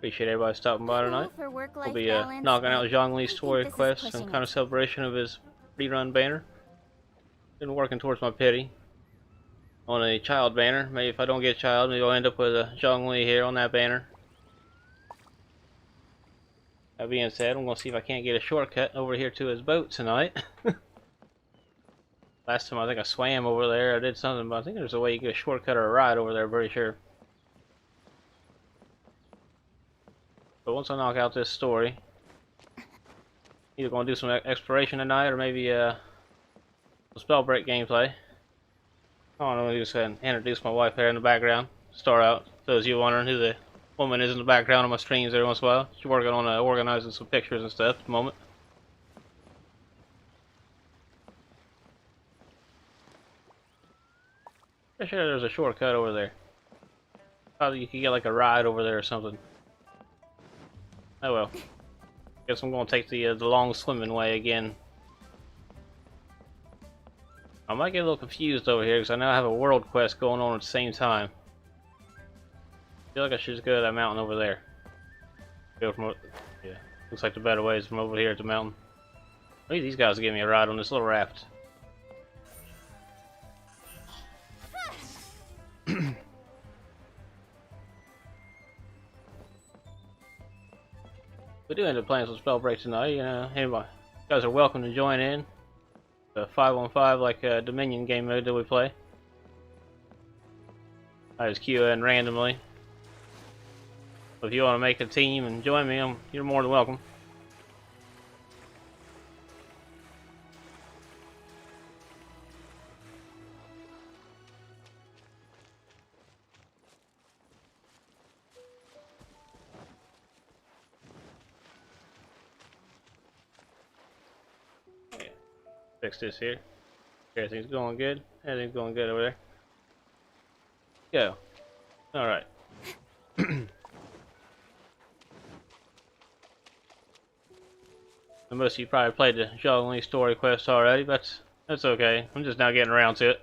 Appreciate everybody stopping by tonight. For work-life We'll be balance, knocking out Zhongli's I story think this is quest and pushing kind it. of celebration of his rerun banner. Been working towards my pity on a child banner. Maybe if I don't get a child, maybe I'll end up with a Zhongli here on that banner. That being said, I'm gonna see if I can't get a shortcut over here to his boat tonight. Last time I think I swam over there, I did something, but I think there's a way you get a shortcut or a ride over there, pretty sure. But once I knock out this story, either gonna do some exploration tonight or maybe some Spellbreak gameplay. I'm gonna just go ahead and introduce my wife here in the background. Start out, those of you wondering who the woman is in the background of my streams every once in a while. She's working on organizing some pictures and stuff at the moment. Pretty sure there's a shortcut over there. Probably you could get like a ride over there or something. Oh well. Guess I'm gonna take the long swimming way again. I might get a little confused over here because I know I have a world quest going on at the same time. I feel like I should just go to that mountain over there. Go from, yeah, looks like the better way is from over here at the mountain. Maybe these guys will give me a ride on this little raft. We do end up playing some Spellbreak tonight, you know, anybody. You guys are welcome to join in. The 5-on-5 like Dominion game mode that we play. I just queue in randomly. So if you want to make a team and join me, you're more than welcome. Yeah. Fix this here. Everything's going good. Everything's going good over there. Go. Alright. Most of you probably played the Zhongli story quest already, but that's okay. I'm just now getting around to it.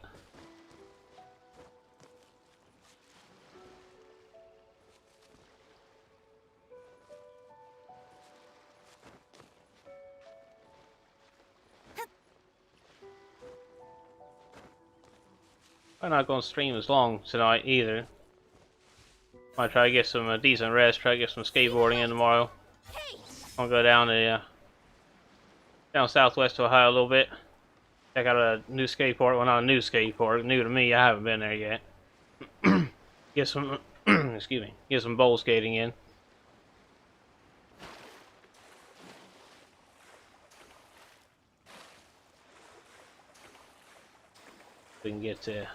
I'm not going to stream as long tonight either. Might try to get some decent rest, try to get some skateboarding in tomorrow. I'll go down to down southwest Ohio a little bit. Check out a new skate park. Well, not a new skate park. New to me. I haven't been there yet. Get some, excuse me, get some bowl skating in. We can get to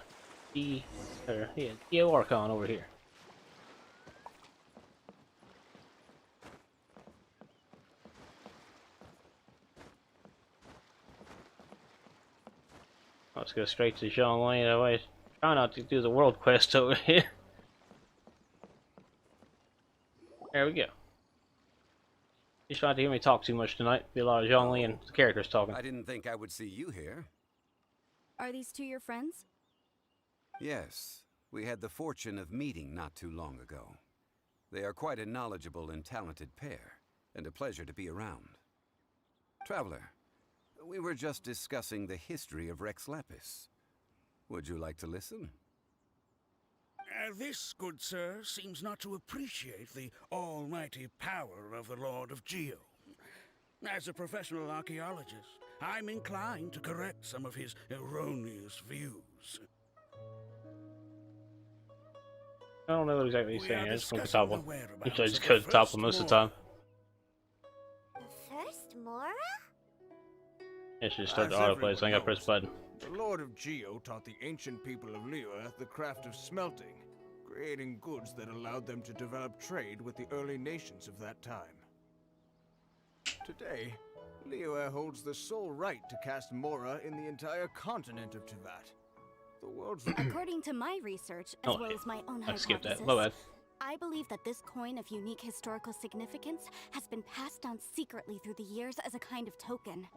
Orcon over here. Let's go straight to Zhongli. That way, try not to do the world quest over here. There we go. You trying to hear me talk too much tonight. Be a lot of Zhongli and the characters talking. I didn't think I would see you here. Are these two your friends? Yes, we had the fortune of meeting not too long ago. They are quite a knowledgeable and talented pair, and a pleasure to be around. Traveler, we were just discussing the history of Rex Lapis. Would you like to listen? This, good sir, seems not to appreciate the almighty power of the Lord of Geo. As a professional archaeologist, I'm inclined to correct some of his erroneous views. I don't know what exactly he's saying. I just go to the top one. Usually I just go to the top one most of the time. The first Mora? It should start the autoplay, so I think I press button. The Lord of Geo taught the ancient people of Liyue the craft of smelting, creating goods that allowed them to develop trade with the early nations of that time. Today, Liyue holds the sole right to cast Mora in the entire continent of Teyvat. The world's... According to my research, as well as my own I skipped hypothesis, that. My bad. I believe that this coin of unique historical significance has been passed down secretly through the years as a kind of token.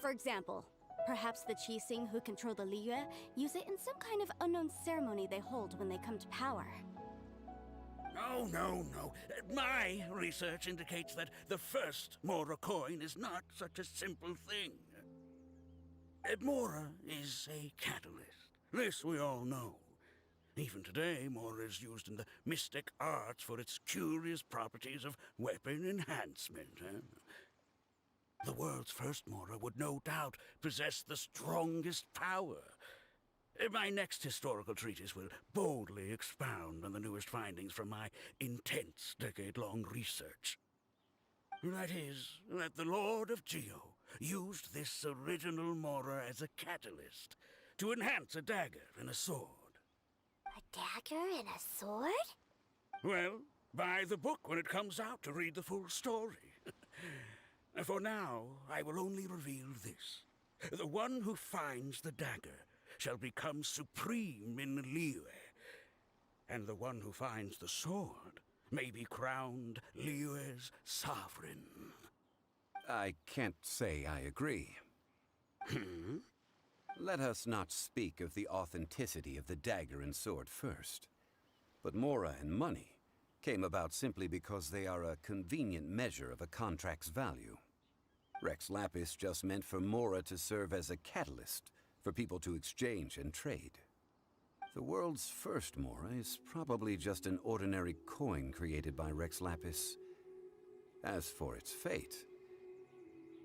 For example, perhaps the Qixing who control the Liyue use it in some kind of unknown ceremony they hold when they come to power. Oh, no. My research indicates that the first Mora coin is not such a simple thing. Mora is a catalyst. This we all know. Even today, Mora is used in the mystic arts for its curious properties of weapon enhancement. The world's first Mora would no doubt possess the strongest power. My next historical treatise will boldly expound on the newest findings from my intense decade-long research. That is, that the Lord of Geo used this original Mora as a catalyst to enhance a dagger and a sword. A dagger and a sword? Well, buy the book when it comes out to read the full story. For now, I will only reveal this. The one who finds the dagger shall become supreme in Liyue, and the one who finds the sword may be crowned Liyue's sovereign. I can't say I agree. Let us not speak of the authenticity of the dagger and sword first. But Mora and money came about simply because they are a convenient measure of a contract's value. Rex Lapis just meant for Mora to serve as a catalyst for people to exchange and trade. The world's first Mora is probably just an ordinary coin created by Rex Lapis. As for its fate,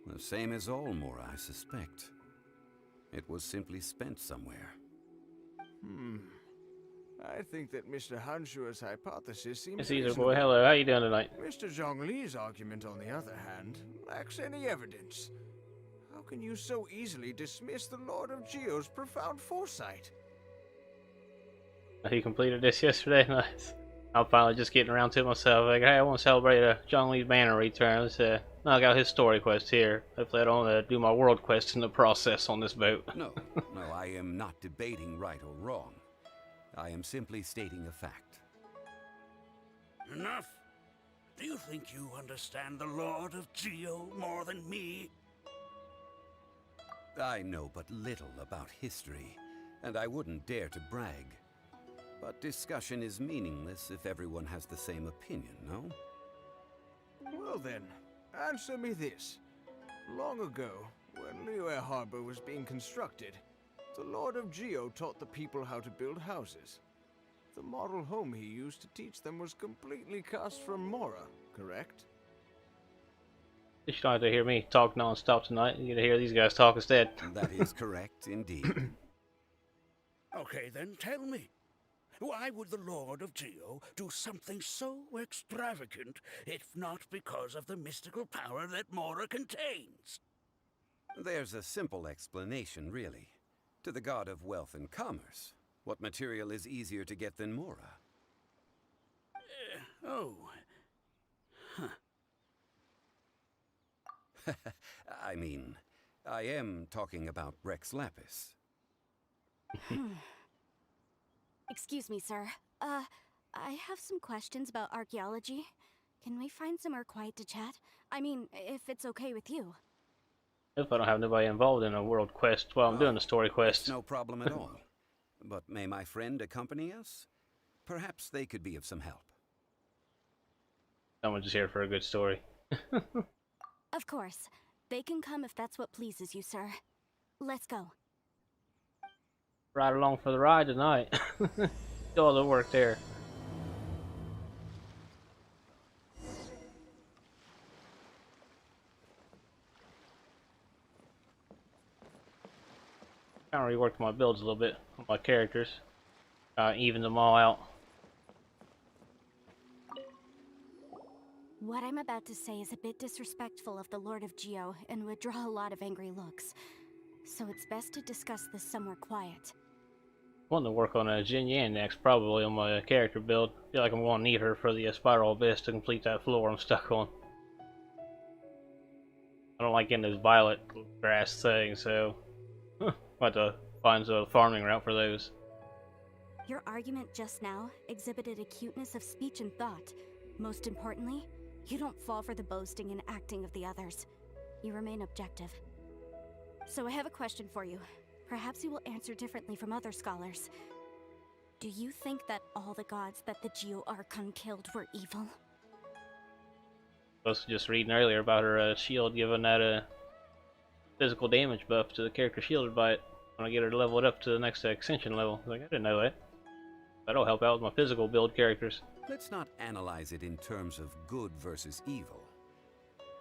the same as all Mora, I suspect. It was simply spent somewhere. I think that Mr. Hanshua's hypothesis seems It's either reasonable. boy. Hello, how you doing tonight? Mr. Zhongli's argument, on the other hand, lacks any evidence. How can you so easily dismiss the Lord of Geo's profound foresight? He completed this yesterday. Nice. I'm finally just getting around to it myself. Like, hey, I want to celebrate Zhongli's banner return. Let's knock out his story quest here. Hopefully, I don't do my world quest in the process on this boat. No, I am not debating right or wrong. I am simply stating a fact. Enough! Do you think you understand the Lord of Geo more than me? I know but little about history, and I wouldn't dare to brag. But discussion is meaningless if everyone has the same opinion, no? Well then, answer me this. Long ago, when Liyue Harbor was being constructed, the Lord of Geo taught the people how to build houses. The model home he used to teach them was completely cast from Mora, correct? You don't have to hear me talk non-stop tonight. You get to hear these guys talk instead. That is correct, indeed. Okay, then tell me. Why would the Lord of Geo do something so extravagant, if not because of the mystical power that Mora contains? There's a simple explanation, really. To the god of wealth and commerce, what material is easier to get than Mora? I mean, I am talking about Rex Lapis. Excuse me, sir. I have some questions about archaeology. Can we find somewhere quiet to chat? I mean, if it's okay with you. If I don't have nobody involved in a world quest while I'm doing the story quest. It's no problem at all. But may my friend accompany us? Perhaps they could be of some help. Someone's just here for a good story. Of course. They can come if that's what pleases you, sir. Let's go. Ride along for the ride tonight. Do all the work there. Kind of reworked my builds a little bit on my characters. Evened them all out. What I'm about to say is a bit disrespectful of the Lord of Geo and would draw a lot of angry looks. So it's best to discuss this somewhere quiet. I want to work on a Jin Yan next, probably on my character build. Feel like I'm going to need her for the spiral abyss to complete that floor I'm stuck on. I don't like getting those violet grass things, so I'll have to find a farming route for those. Your argument just now exhibited acuteness of speech and thought. Most importantly, you don't fall for the boasting and acting of the others. You remain objective. So I have a question for you. Perhaps you will answer differently from other scholars. Do you think that all the gods that the Geo Archon killed were evil? I was just reading earlier about her shield giving that physical damage buff to the character shielded by it when I get her leveled up to the next ascension level. Like, I didn't know that. That'll help out with my physical build characters. Let's not analyze it in terms of good versus evil.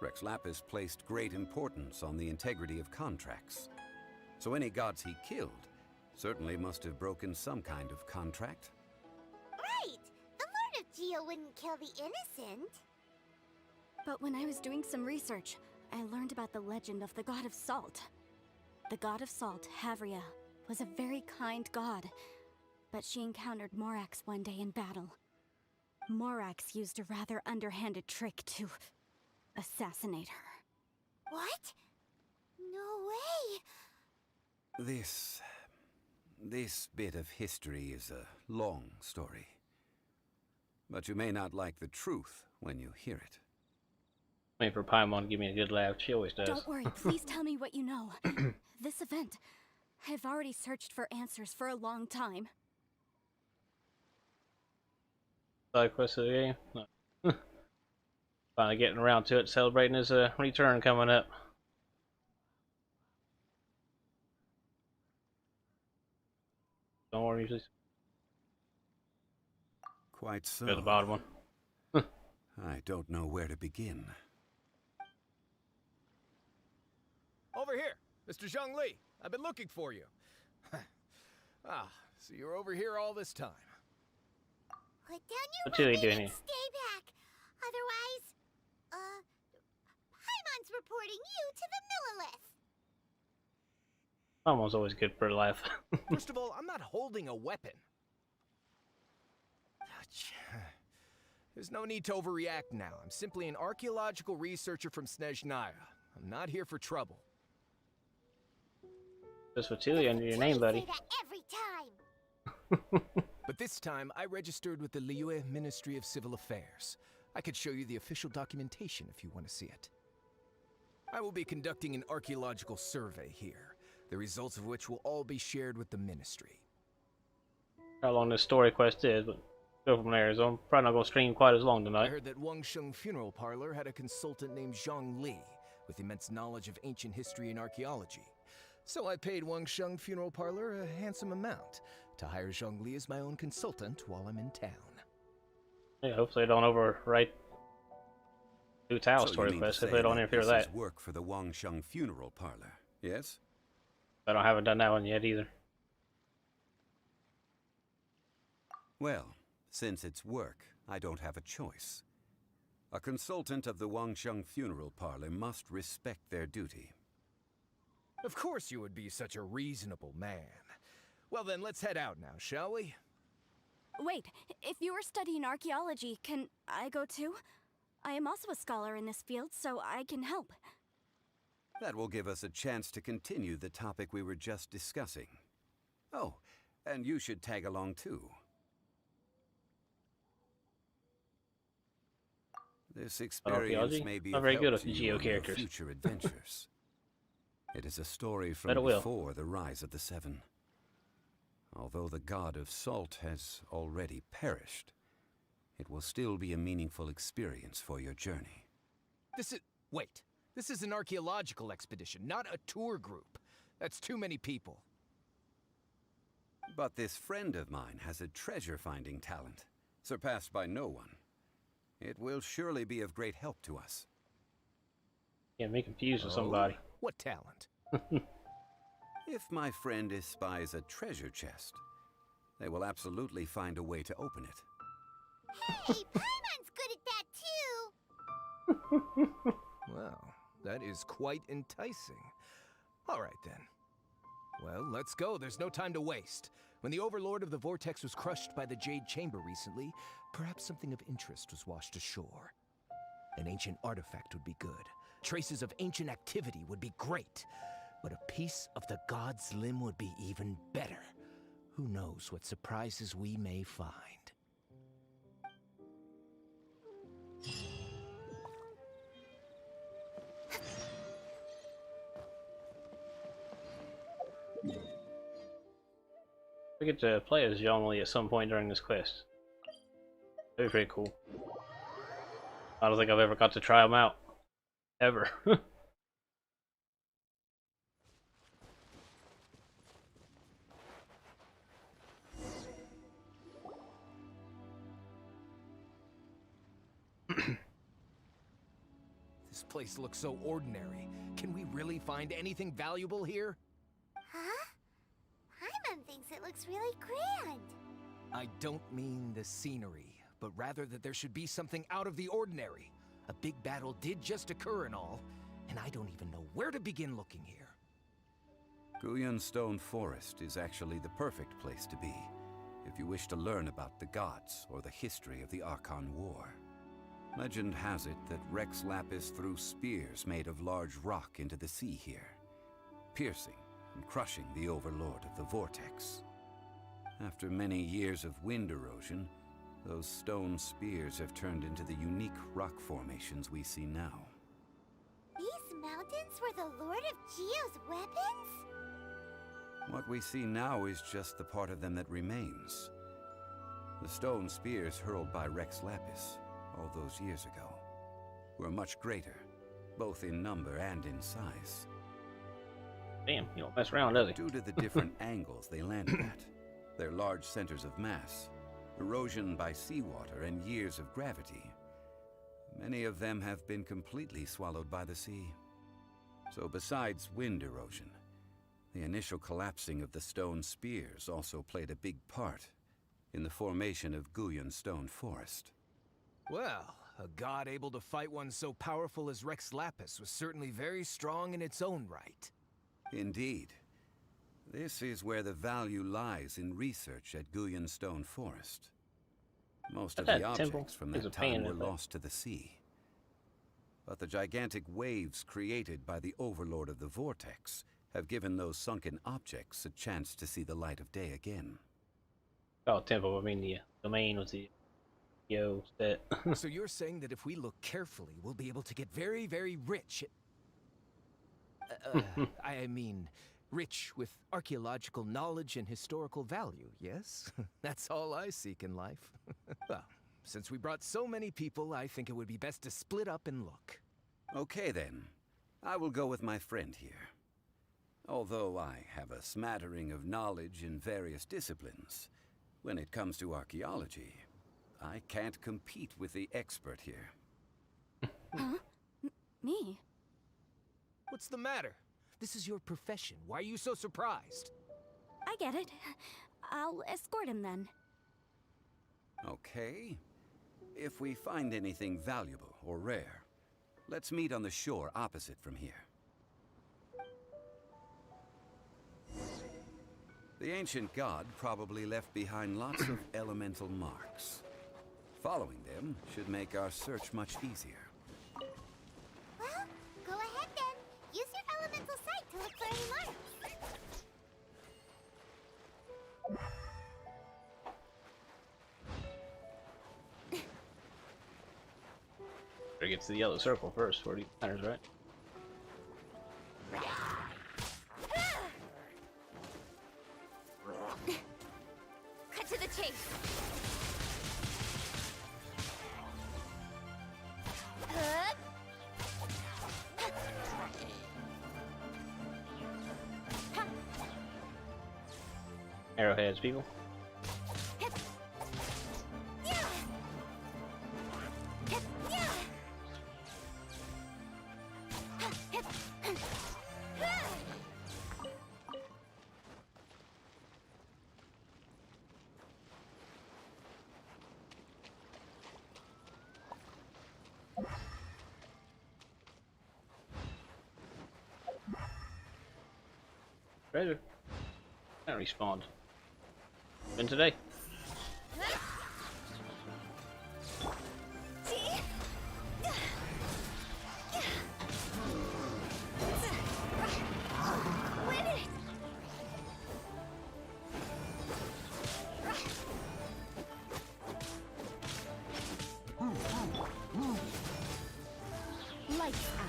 Rex Lapis placed great importance on the integrity of contracts. So any gods he killed certainly must have broken some kind of contract. Right! The Lord of Geo wouldn't kill the innocent. But when I was doing some research, I learned about the legend of the god of salt. The god of salt, Havria, was a very kind god, but she encountered Morax one day in battle. Morax used a rather underhanded trick to assassinate her. What? No way! This bit of history is a long story. But you may not like the truth when you hear it. Waiting for Paimon to give me a good laugh. She always does. Don't worry, please tell me what you know. This event, I've already searched for answers for a long time. Side quest of the game. No. Finally getting around to it, celebrating his return coming up. Don't worry, usually Quite so. go to the bottom one. I don't know where to begin. Over here, Mr. Zhongli. I've been looking for you. So you're over here all this time. Put down your What are you weapon doing and here? stay back. Otherwise, Paimon's reporting you to the Millilith. Paimon's always good for a laugh. First of all, I'm not holding a weapon. There's no need to overreact now. I'm simply an archaeological researcher from Snezhnaya. I'm not here for trouble. Just Vatilia under your name, buddy. Say that every time. But this time, I registered with the Liyue Ministry of Civil Affairs. I could show you the official documentation if you want to see it. I will be conducting an archaeological survey here, the results of which will all be shared with the ministry. How long this story quest is, but go from there. So I'm probably not going to stream quite as long I tonight. heard that Wangsheng Funeral Parlor had a consultant named Zhongli with immense knowledge of ancient history and archaeology. So I paid Wangsheng Funeral Parlor a handsome amount to hire Zhongli as my own consultant while I'm in town. Yeah, hopefully they don't overwrite Hu Tao's So you story mean to quest if say they don't that interfere with this that. is work for the Wangsheng Funeral Parlor, yes? I haven't done that one yet either. Well, since it's work, I don't have a choice. A consultant of the Wangsheng Funeral Parlor must respect their duty. Of course you would be such a reasonable man. Well then, let's head out now, shall we? Wait, if you are studying archaeology, can I go too? I am also a scholar in this field, so I can help. That will give us a chance to continue the topic we were just discussing. Oh, and you should tag along too. This experience Archaeology? may be Not of very help good with to the you geo on your characters. future adventures. It is a story from Bet it will. before the rise of the Seven. Although the god of salt has already perished, it will still be a meaningful experience for your journey. Wait. This is an archaeological expedition, not a tour group. That's too many people. But this friend of mine has a treasure-finding talent, surpassed by no one. It will surely be of great help to us. Get me confused with somebody. What talent? If my friend espies a treasure chest, they will absolutely find a way to open it. Hey, Paimon's good at that too. Well, that is quite enticing. All right, then. Well, let's go. There's no time to waste. When the Overlord of the Vortex was crushed by the Jade Chamber recently, perhaps something of interest was washed ashore. An ancient artifact would be good. Traces of ancient activity would be great. But a piece of the god's limb would be even better. Who knows what surprises we may find. I get to play as Zhongli at some point during this quest. That'd be pretty cool. I don't think I've ever got to try them out. Ever. This place looks so ordinary. Can we really find anything valuable here? Huh? Paimon thinks it looks really grand. I don't mean the scenery, but rather that there should be something out of the ordinary. A big battle did just occur and all, and I don't even know where to begin looking here. Guyun Stone Forest is actually the perfect place to be, if you wish to learn about the gods or the history of the Archon War. Legend has it that Rex Lapis threw spears made of large rock into the sea here, piercing and crushing the Overlord of the Vortex. After many years of wind erosion, those stone spears have turned into the unique rock formations we see now. These mountains were the Lord of Geo's weapons? What we see now is just the part of them that remains. The stone spears hurled by Rex Lapis all those years ago were much greater, both in number and in size. Damn, you don't mess around, does he? Due to the different angles they landed at, their large centers of mass, erosion by seawater, and years of gravity, many of them have been completely swallowed by the sea. So besides wind erosion, the initial collapsing of the stone spears also played a big part in the formation of Guyun Stone Forest. Well, a god able to fight one so powerful as Rex Lapis was certainly very strong in its own right. Indeed. This is where the value lies in research at Guyun Stone Forest. Most of That the temple objects from is that a pain time in were the butt. lost to the sea. But the gigantic waves created by the Overlord of the Vortex have given those sunken objects a chance to see the light of day again. Oh, temple. I mean the domain was the set. So you're saying that if we look carefully, we'll be able to get very, very rich I mean, rich with archaeological knowledge and historical value, yes? That's all I seek in life. Well, since we brought so many people, I think it would be best to split up and look. Okay then, I will go with my friend here. Although I have a smattering of knowledge in various disciplines, when it comes to archaeology, I can't compete with the expert here. Huh? Me? What's the matter? This is your profession. Why are you so surprised? I get it. I'll escort him then. Okay. If we find anything valuable or rare, let's meet on the shore opposite from here. The ancient god probably left behind lots of elemental marks. Following them should make our search much easier. Well, go ahead then. Use your elemental sight to look for any marks. Better get to the yellow circle first, where the matters, right? Cut to the chase. Arrowheads, people. Treasure. That respawned. Been today. Lights out.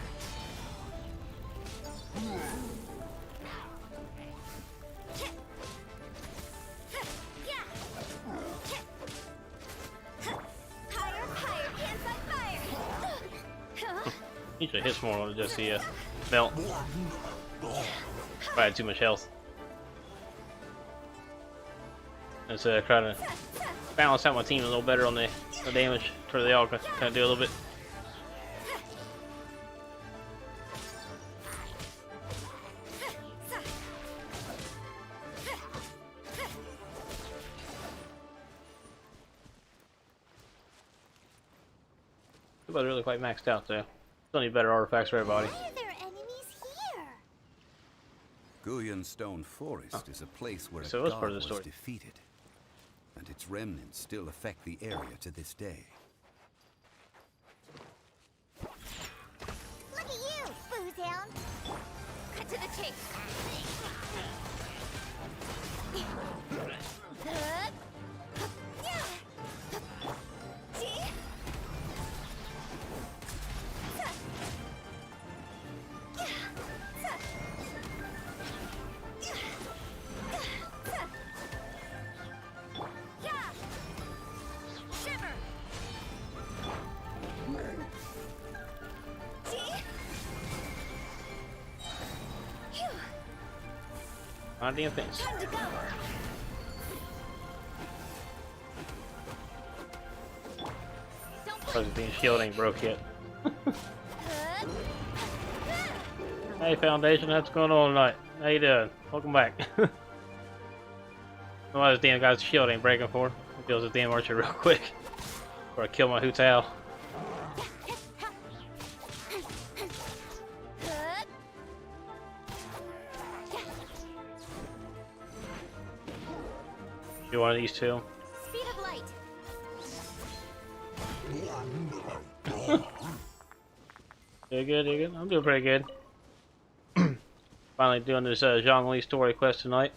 Usually hits more than just the melt. I had too much health. Let's try to balance out my team a little better on the damage. Try they all kind of do a little bit. Everybody's really quite maxed out though. Still need better artifacts for everybody. Why are there enemies here? Guyun Stone Forest is a place where So a that's god part of the was story. defeated, and its remnants still affect the area to this day. Look at you, Boozehound. Cut to the chase. Not damn things. Time to go. Because the shield ain't broke yet. Hey Foundation, what's going on tonight? How you doing? Welcome back. Why this damn guy's shield ain't breaking for? He kills his damn archer real quick. Or I kill my Hu Tao. Do one of these two. Speed of light. You good, you good? I'm doing pretty good. Finally doing this Zhongli story quest tonight.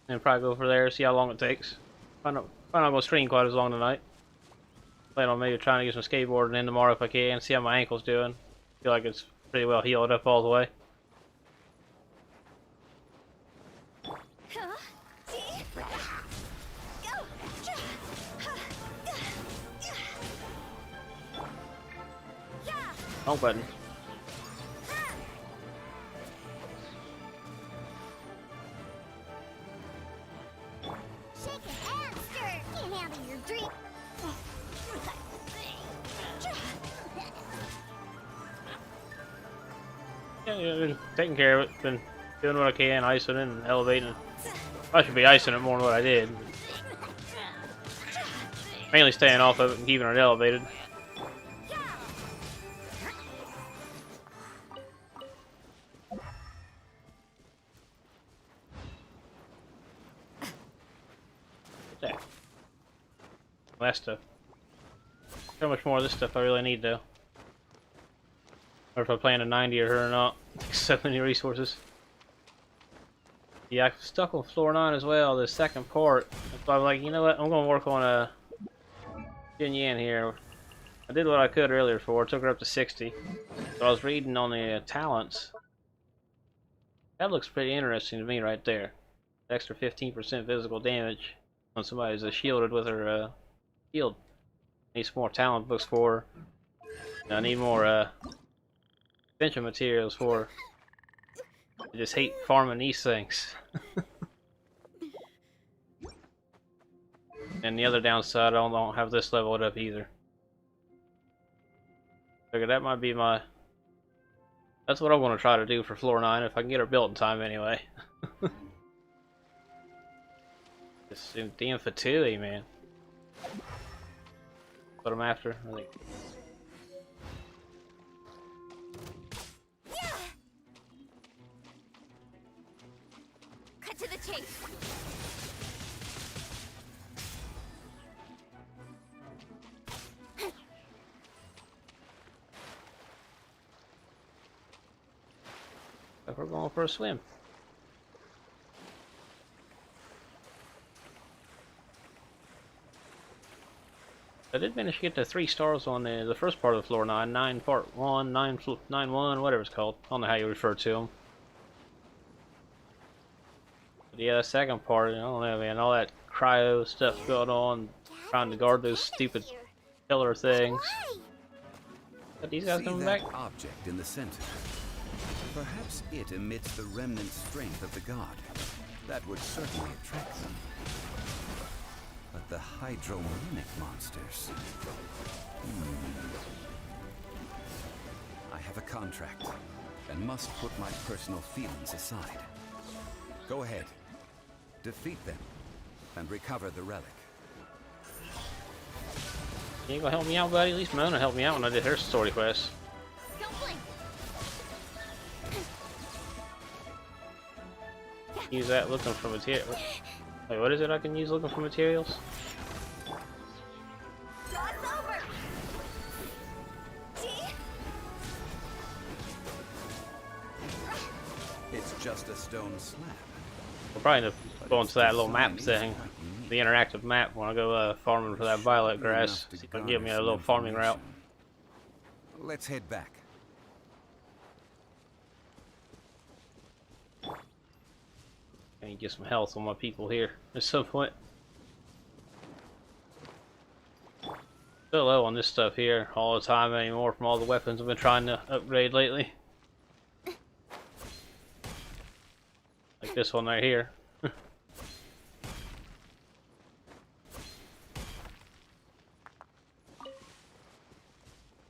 And probably go over there, see how long it takes. Probably not gonna stream quite as long tonight. Plan on maybe trying to get some skateboarding in tomorrow if I can, see how my ankle's doing. Feel like it's pretty well healed up all the way. Oh, button. Shake it and stir. Can't handle your drink. Yeah, been taking care of it. Been doing what I can, icing it and elevating it. I should be icing it more than what I did. Mainly staying off of it and keeping it elevated. That. That stuff. How much more of this stuff I really need though? Or if I plan a 90 or not. Takes so many resources. Yeah, I'm stuck on floor 9 as well, the second part. So I'm like, you know what, I'm gonna work on a Jin Yan here. I did what I could earlier for it, took her up to 60. So I was reading on the talents. That looks pretty interesting to me right there. Extra 15% physical damage when somebody's shielded with her shield. Need some more talent books for her. I need more extension materials for her. I just hate farming these things. And the other downside, I don't have this leveled up either. Figure that might be my... That's what I'm going to try to do for floor 9, if I can get her built in time anyway. This damn Fatui, man. What I'm after, I think. Cut to the chase. We're going for a swim. I did manage to get the 3 stars on the first part of floor 9, 9 part 1, 9 1, whatever it's called. I don't know how you refer to them. But yeah, the second part, I don't know, man. All that cryo stuff going on, trying to guard those stupid killer things. Why? But these guys See coming that back? object in the center? Perhaps it emits the remnant strength of the god. That would certainly attract them. But the hydromonic monsters... I have a contract, and must put my personal feelings aside. Go ahead. Defeat them, and recover the relic. You ain't gonna help me out, buddy? At least Mona helped me out when I did her story quest. Don't blink. Use that looking for material. Wait, what is it I can use looking for materials? Jaw's over. See? It's just a stone slab. We'll probably end up going to that little map thing, the interactive map, when I go farming for that violet grass. See if it can give me a little farming route. Let's head back. I need to get some health on my people here at some point. Still low on this stuff here all the time anymore from all the weapons I've been trying to upgrade lately. Like this one right here.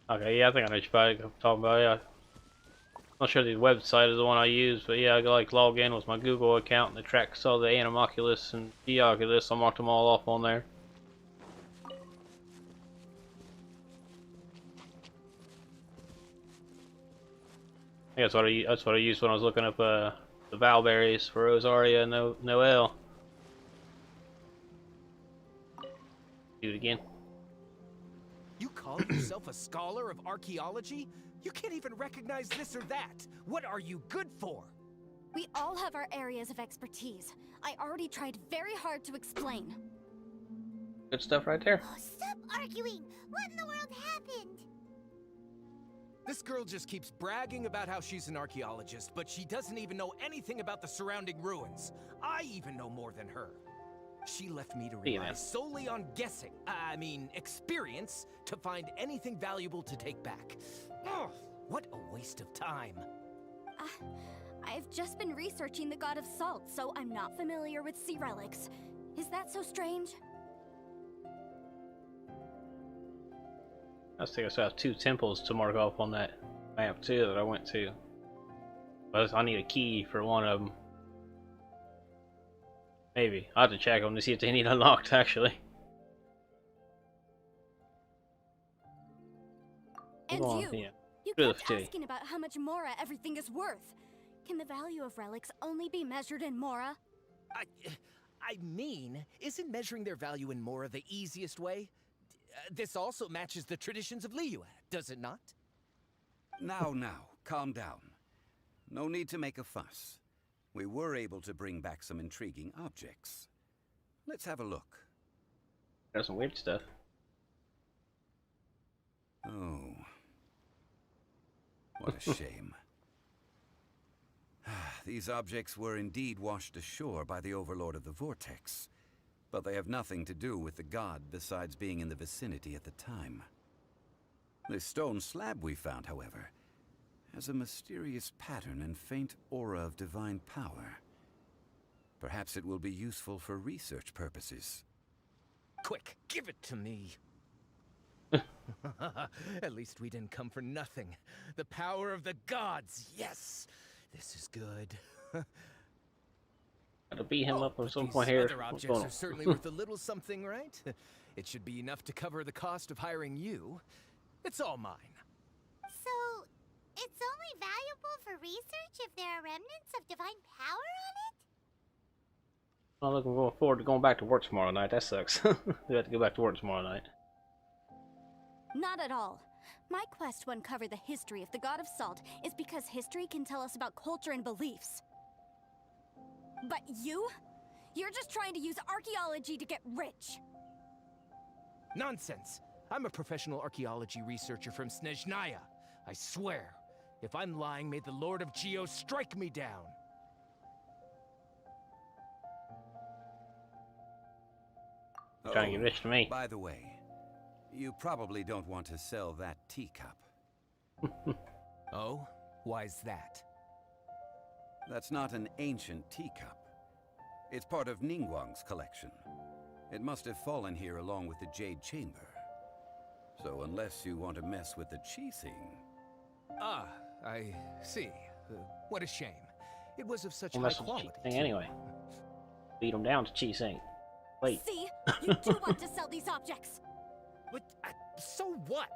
Okay, yeah, I think I know what you're probably talking about, yeah. Not sure the website is the one I use, but yeah, I go like log in with my Google account and it tracks all the Animoculus and Deoculus. I marked them all off on there. I think that's what I used when I was looking up the Valberries for Rosaria and Noel. Do it again. You call yourself a scholar of archaeology? You can't even recognize this or that. What are you good for? We all have our areas of expertise. I already tried very hard to explain. Good stuff right there. Oh, stop arguing. What in the world happened? This girl just keeps bragging about how she's an archaeologist, but she doesn't even know anything about the surrounding ruins. I even know more than her. She left me to rely solely on guessing, experience, to find anything valuable to take back. Ugh, what a waste of time. I've just been researching the God of Salt, so I'm not familiar with sea relics. Is that so strange? I think I still have 2 temples to mark off on that map too that I went to. But I need a key for one of them. Maybe. I'll have to check them to see if they need unlocked actually. And yeah. You kept asking about how much Mora everything is worth. Can the value of relics only be measured in Mora? Isn't measuring their value in Mora the easiest way? This also matches the traditions of Liyue, does it not? Now, calm down. No need to make a fuss. We were able to bring back some intriguing objects. Let's have a look. There's some weird stuff. Oh. What a shame. These objects were indeed washed ashore by the Overlord of the Vortex, but they have nothing to do with the god besides being in the vicinity at the time. This stone slab we found, however, has a mysterious pattern and faint aura of divine power. Perhaps it will be useful for research purposes. Quick, give it to me. At least we didn't come for nothing. The power of the gods, yes! This is good. Gotta beat him up at some point these here. Other objects are certainly worth a little something, right? It should be enough to cover the cost of hiring you. It's all mine. So, it's only valuable for research if there are remnants of divine power on it? I'm looking forward to going back to work tomorrow night. That sucks. We have to go back to work tomorrow night. Not at all. My quest to uncover the history of the God of Salt is because history can tell us about culture and beliefs. But you're just trying to use archaeology to get rich. Nonsense! I'm a professional archaeology researcher from Snezhnaya. I swear, if I'm lying, may the Lord of Geo strike me down. Trying to get rich to me. By the way, you probably don't want to sell that teacup. Oh? Why's that? That's not an ancient teacup. It's part of Ningguang's collection. It must have fallen here along with the Jade Chamber. So unless you want to mess with the Qixing... Ah, I see. What a shame. It was of such We'll high mess with quality. Qixing anyway. Beat him down to Qixing. Wait. See? You do want to sell these objects! But, so what?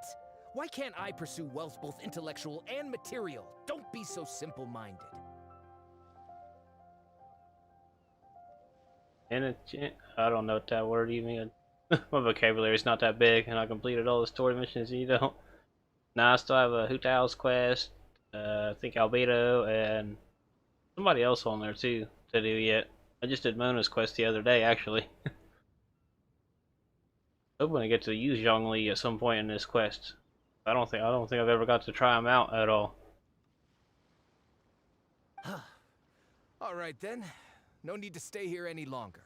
Why can't I pursue wealth both intellectual and material? Don't be so simple-minded. And I don't know what that word even. My vocabulary is not that big, and I completed all the story missions. You don't. Now I still have a Hu Tao's quest. I think Albedo and somebody else on there too to do yet. I just did Mona's quest the other day, actually. Hoping to get to use Zhongli at some point in this quest. I don't think I've ever got to try him out at all. All right then. No need to stay here any longer.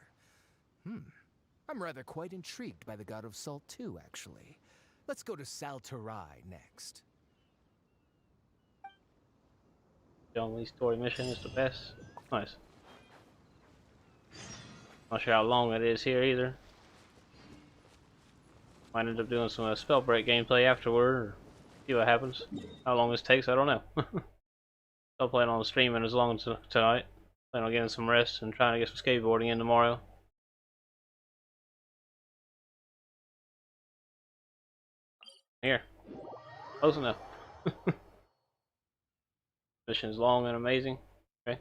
I'm rather quite intrigued by the God of Salt too, actually. Let's go to Saltarai next. Zhongli story mission is the best. Nice. Not sure how long it is here either. Might end up doing some Spellbreak gameplay afterward, or see what happens. How long this takes, I don't know. I'll plan on streaming as long as tonight. Plan on getting some rest and trying to get some skateboarding in tomorrow. Here. Close enough. Mission's long and amazing. Okay.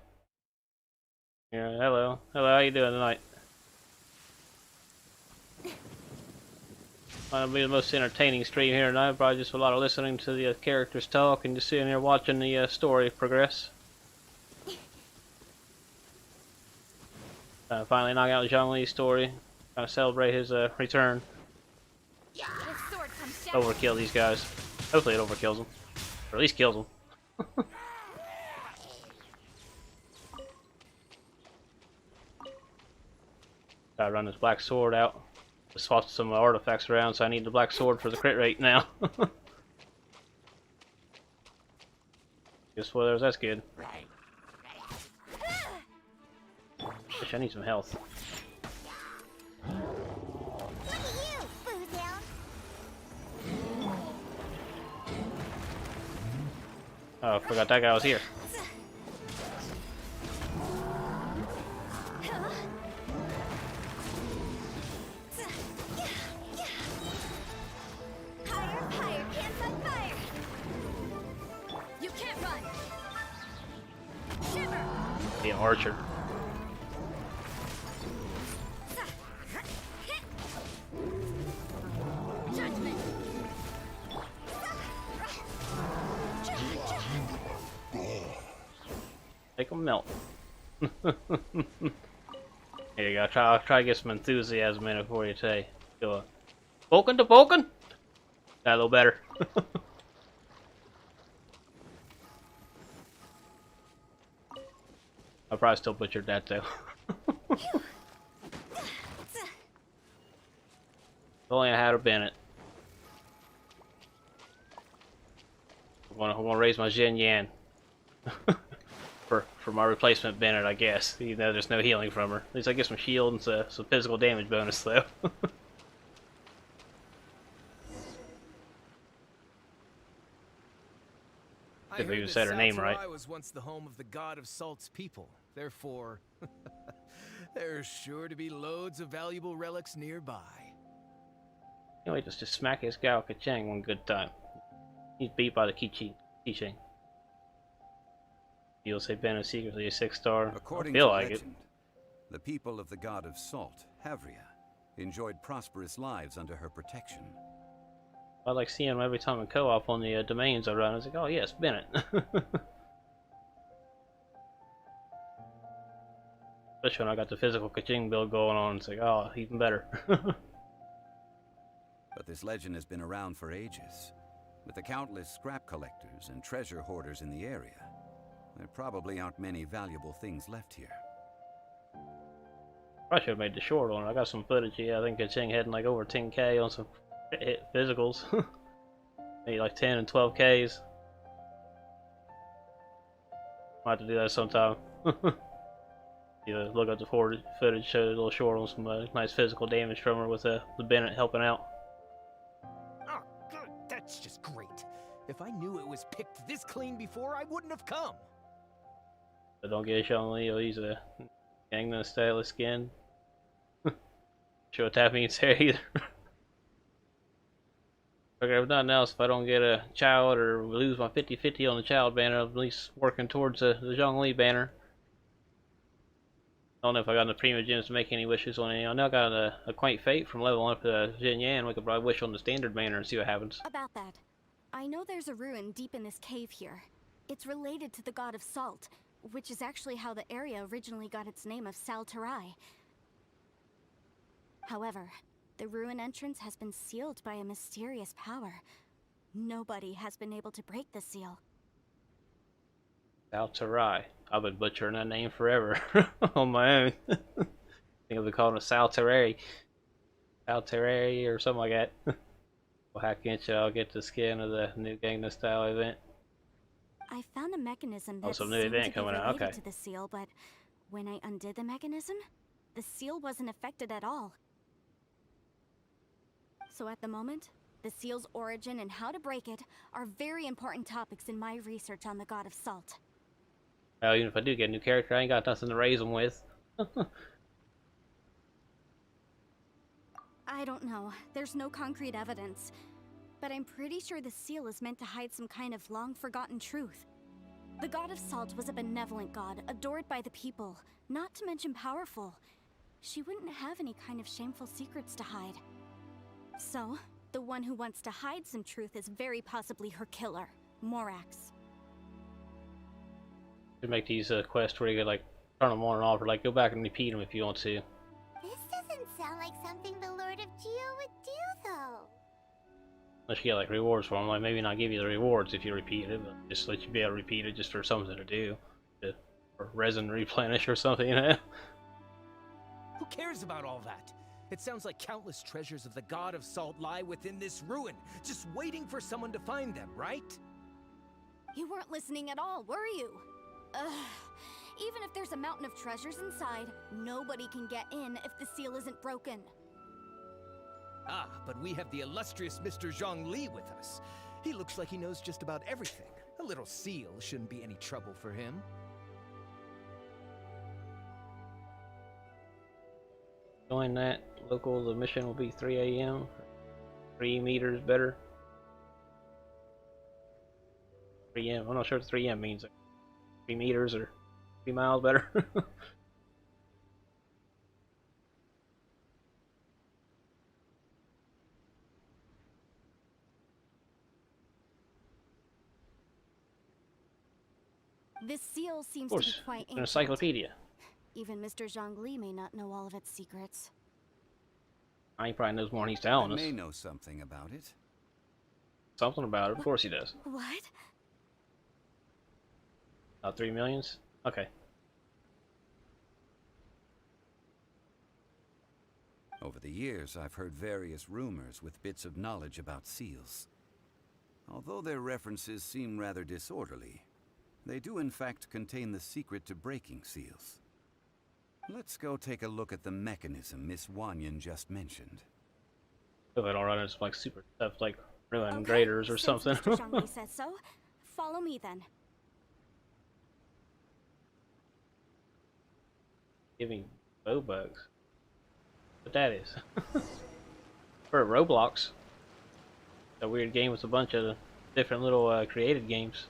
Yeah, hello. Hello, how you doing tonight? Might be the most entertaining stream here tonight. Probably just a lot of listening to the characters talk and just sitting here watching the story progress. Finally knock out Zhongli's story. Trying to celebrate his return. Overkill these guys. Hopefully it overkills them. Or at least kills them. Gotta run this black sword out. Swapped some artifacts around, so I need the black sword for the crit rate now. Guess spoilers, that's good. Wish I need some health. Look at you, Boozle. Oh, I forgot that guy was here. Be an archer. Make them melt. Here you go. I'll try to get some enthusiasm in it for you today. Go poking to poking. That a little better. I'll probably still butchered that though. If only I had a Bennett. I'm gonna raise my Jin Yan for my replacement Bennett, I guess. Even though there's no healing from her. At least I get some shield and some physical damage bonus though. If I even said her name right. I was once the home of the God of Salt's people. Therefore, there's sure to be loads of valuable relics nearby. Anyway, just smack his Gao Kachang one good time. He's beat by the Qixing. You'll say Ben is secretly a 6-star. According I feel to like legend, the people of the God of Salt, Havria, enjoyed prosperous lives under her protection. I like seeing him every time in co-op on the domains I run. I was like, oh yes, Bennett. Especially when I got the physical Kaching build going on, it's like, oh, even better. But this legend has been around for ages. With the countless scrap collectors and treasure hoarders in the area, there probably aren't many valuable things left here. I should have made the short on it. I got some footage here. I think Kaching heading like over 10k on some physicals. Maybe like 10 and 12Ks. Might have to do that sometime. Look up the forward footage, show a little short on some nice physical damage from her with the Bennett helping out. Oh, good. That's just great. If I knew it was picked this clean before, I wouldn't have come. But don't get Zhongli, he'll use a Gangnam style skin. Sure what that means there either. Okay, if nothing else, if I don't get a child or lose my 50-50 on the child banner, I'm at least working towards the Zhongli banner. I don't know if I got enough premium gems to make any wishes on any. I know I got a quaint fate from leveling up Jin Yan. We could probably wish on the standard banner and see what happens. About that, I know there's a ruin deep in this cave here. It's related to the god of salt, which is actually how the area originally got its name of Salterai. However, the ruin entrance has been sealed by a mysterious power. Nobody has been able to break the seal. Salterai. I've been butchering that name forever on my own. I think I've been calling it Salterai. Salterai or something like that. Well, how can't y'all get the skin of the new Gangnam style event? I found a mechanism that some new seemed event to be coming out, related okay. to the seal, but when I undid the mechanism, the seal wasn't affected at all. So at the moment, the seal's origin and how to break it are very important topics in my research on the god of salt. Well, even if I do get a new character, I ain't got nothing to raise them with. I don't know. There's no concrete evidence. But I'm pretty sure the seal is meant to hide some kind of long-forgotten truth. The god of salt was a benevolent god, adored by the people, not to mention powerful. She wouldn't have any kind of shameful secrets to hide. So, the one who wants to hide some truth is very possibly her killer, Morax. To make these quests where you could like turn them on and off, or like go back and repeat them if you want to. This doesn't sound like something the Lord of Geo would do, though. Unless you get like rewards for them, like maybe not give you the rewards if you repeat it, but just let you be able to repeat it just for something to do, or resin replenish or something, you know. Who cares about all that? It sounds like countless treasures of the god of salt lie within this ruin, just waiting for someone to find them, right? You weren't listening at all, were you? Ugh. Even if there's a mountain of treasures inside, nobody can get in if the seal isn't broken. Ah, but we have the illustrious Mr. Zhongli with us. He looks like he knows just about everything. A little seal shouldn't be any trouble for him. Join that local, the mission will be 3 a.m. 3 meters better. 3 m. I'm not sure what 3 m means. 3 meters or 3 miles better. This seal seems Of to be course, quite an ancient. encyclopedia. Even Mr. Zhongli may not know all of its secrets. He probably knows more than he's I telling us. may know something about it. Something about it, of course he does. What? 3 millions? Okay. Over the years, I've heard various rumors with bits of knowledge about seals. Although their references seem rather disorderly, they do in fact contain the secret to breaking seals. Let's go take a look at the mechanism Miss Wanyan just mentioned. If I don't run into like super stuff like ruin Okay, graders or since something. Mr. Zhongli says so, follow me then. Giving bow bugs. What that is. For Roblox. A weird game with a bunch of different little created games.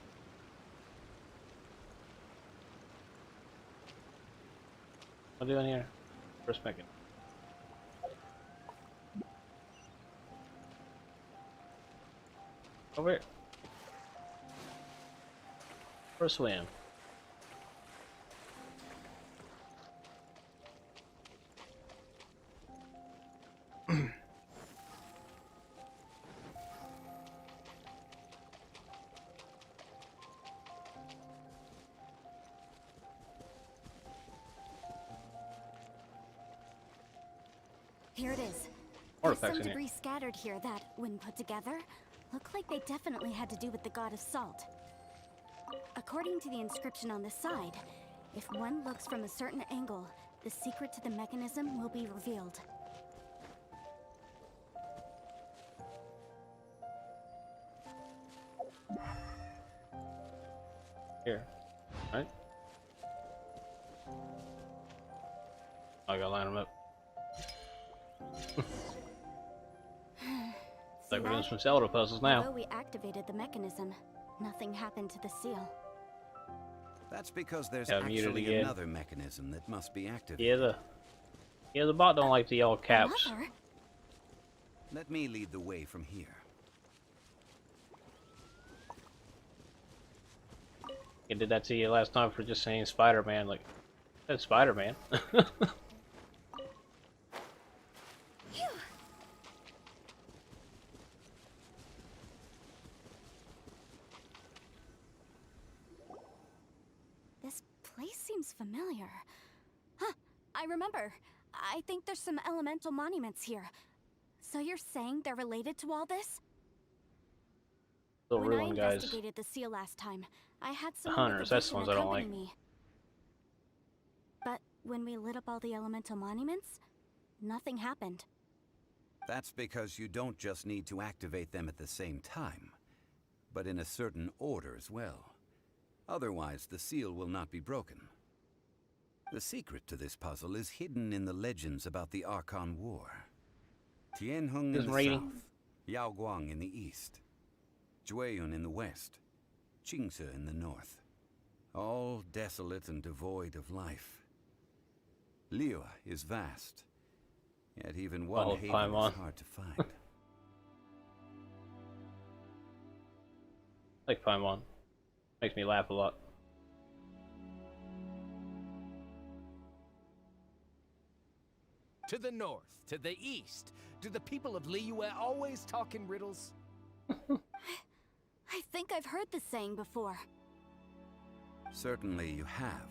What am I doing here? First second. Over here. For a swim. Here it is. There's Artifacts some in here. debris scattered here that, when put together, look like they definitely had to do with the god of salt. According to the inscription on the side, if one looks from a certain angle, the secret to the mechanism will be revealed. Here. Right? I gotta line them up. Like we're doing some Zelda puzzles now. Although we activated the mechanism, nothing happened to the seal. That's because there's Yeah, muted actually again. another mechanism that must be activated. Yeah, the bot don't like the all caps. Another? Let me lead the way from here. I did that to you last time for just saying Spider-Man. Like, that's Spider-Man. This place seems familiar. Huh, I remember. I think there's some elemental monuments here. So you're saying they're related to all this? Still When I ruined, guys. investigated the seal last time, I had The someone hunters, with a that's the vision ones I don't accompany like. me. But when we lit up all the elemental monuments, nothing happened. That's because you don't just need to activate them at the same time, but in a certain order as well. Otherwise, the seal will not be broken. The secret to this puzzle is hidden in the legends about the Archon War. Tianheng in Isn't the reading. south, Yaoguang in the east, Guyun in the west, Qingce in the north. All desolate and devoid of life. Liyue is vast, yet even one Oh, haven Paimon. is hard to find. Like Paimon. Makes me laugh a lot. To the north, to the east. Do the people of Liyue always talk in riddles? I think I've heard this saying before. Certainly you have.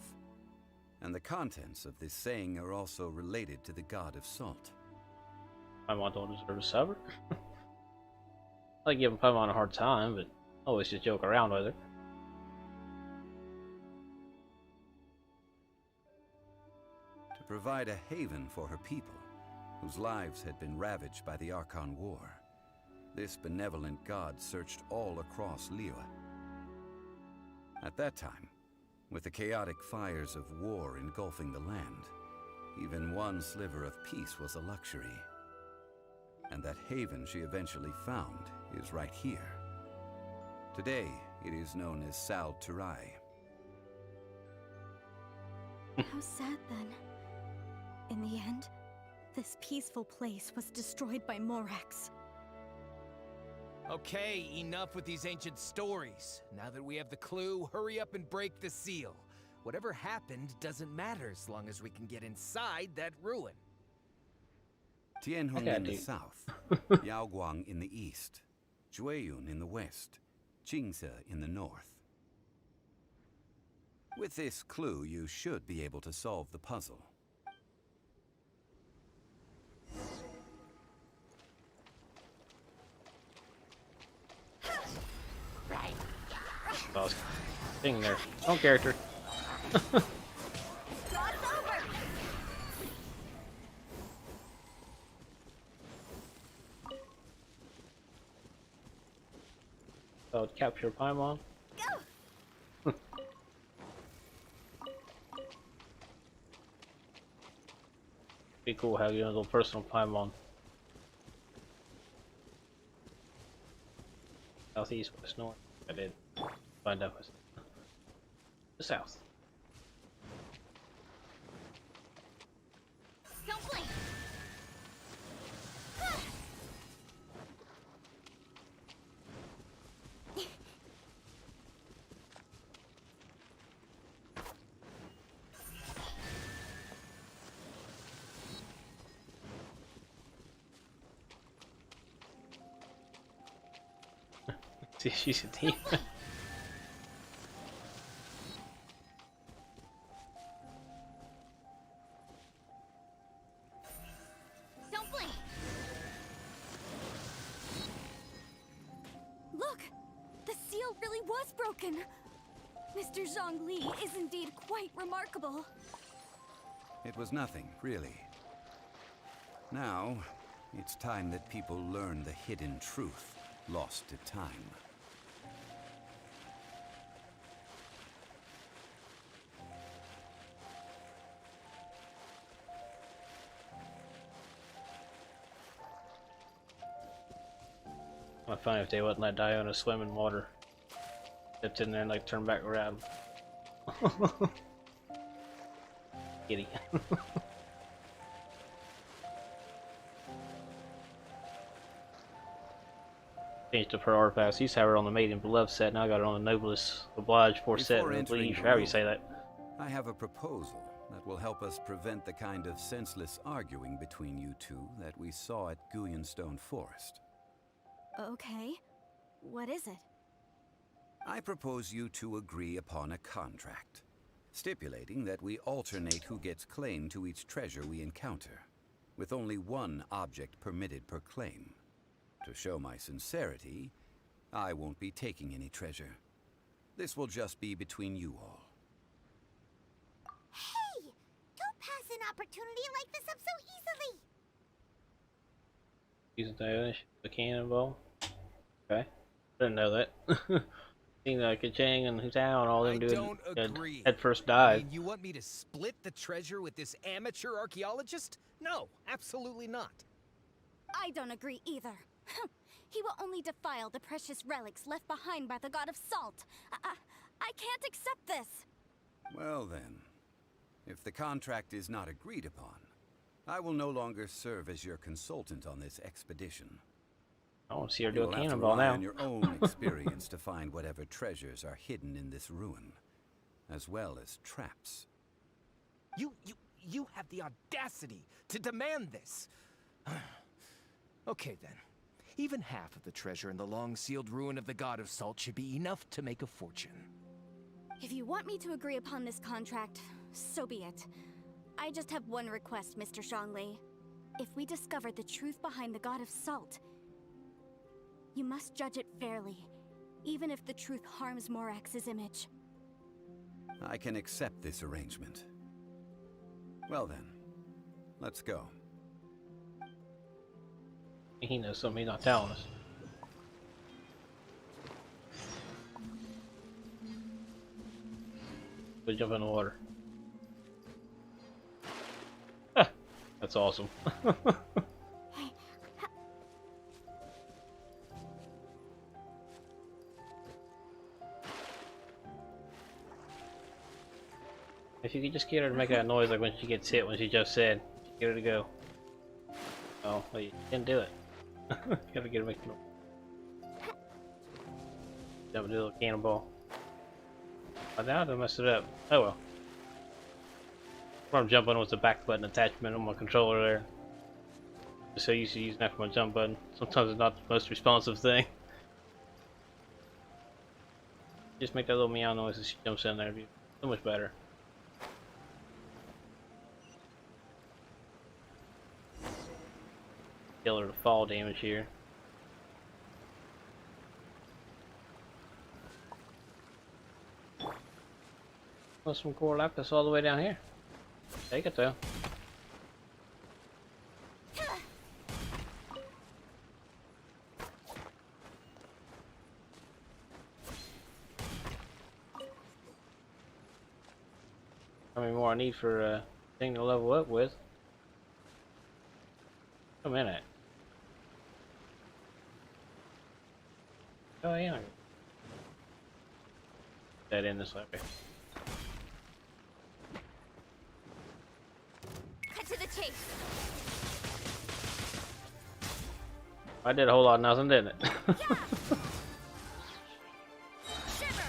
And the contents of this saying are also related to the god of salt. Paimon don't deserve to suffer. I like giving Paimon a hard time, but always just joke around with her. To provide a haven for her people, whose lives had been ravaged by the Archon War, this benevolent god searched all across Liyue. At that time, with the chaotic fires of war engulfing the land, even one sliver of peace was a luxury. And that haven she eventually found is right here. Today, it is known as Sal Turai. How sad then. In the end, this peaceful place was destroyed by Morax. Okay, enough with these ancient stories. Now that we have the clue, hurry up and break the seal. Whatever happened doesn't matter as long as we can get inside that ruin. Tianheng Yeah, in the dude. south, Yaoguang in the east, Guyun in the west, Qingce in the north. With this clue, you should be able to solve the puzzle. I was thinking there. Wrong character. So capture Paimon. Be cool having a little personal Paimon. Southeast, west, north. I did find out west. The south. Don't blink! See, she's a team. Don't blink! Look! The seal really was broken! Mr. Zhongli is indeed quite remarkable. It was nothing, really. Now, it's time that people learn the hidden truth lost to time. I'd find if they wouldn't let Diona swim in water. Dipped in there and like turn back around. Kitty. Changed up her artifacts. Used to have her on the Maiden Beloved set, now I got her on the Noblest Obliged 4 set, Before I entering believe, the however you room, say that. I have a proposal that will help us prevent the kind of senseless arguing between you two that we saw at Guyun Stone Forest. Okay. What is it? I propose you two agree upon a contract, stipulating that we alternate who gets claim to each treasure we encounter, with only one object permitted per claim. To show my sincerity, I won't be taking any treasure. This will just be between you all. Hey! Don't pass an opportunity like this up so easily! Using the cannonball. Okay. Didn't know that. Seen Kachang and Hutao and all them doing head first dive. I mean, you want me to split the treasure with this amateur archaeologist? No, absolutely not. I don't agree either. He will only defile the precious relics left behind by the God of Salt. I can't accept this. Well then, if the contract is not agreed upon, I will no longer serve as your consultant on this expedition. I want to see her You do a will have to cannonball rely now. on your own experience to find whatever treasures are hidden in this ruin, as well as traps. You have the audacity to demand this. Okay then. Even half of the treasure in the long-sealed ruin of the God of Salt should be enough to make a fortune. If you want me to agree upon this contract, so be it. I just have one request, Mr. Zhongli. If we discover the truth behind the God of Salt, you must judge it fairly, even if the truth harms Morax's image. I can accept this arrangement. Well then, let's go. He knows something he's not telling us. Go jump in the water. That's awesome. If you could just get her to make that noise like when she gets hit, when she just said, get her to go. Oh, well, you didn't do it. You gotta get her to make the noise. Jump into a little cannonball. I doubt I messed it up. Oh well. What I'm jumping was the back button attachment on my controller there. Just so used to using that for my jump button. Sometimes it's not the most responsive thing. Just make that little meow noise as she jumps in there. It'd be so much better. Kill her to fall damage here. There's some core lapis all the way down here. Take it though. How many more I need for a thing to level up with? A minute. Oh yeah. That in this way. Cut to the chase. I did a whole lot of nothing, didn't it? Yeah. Shiver.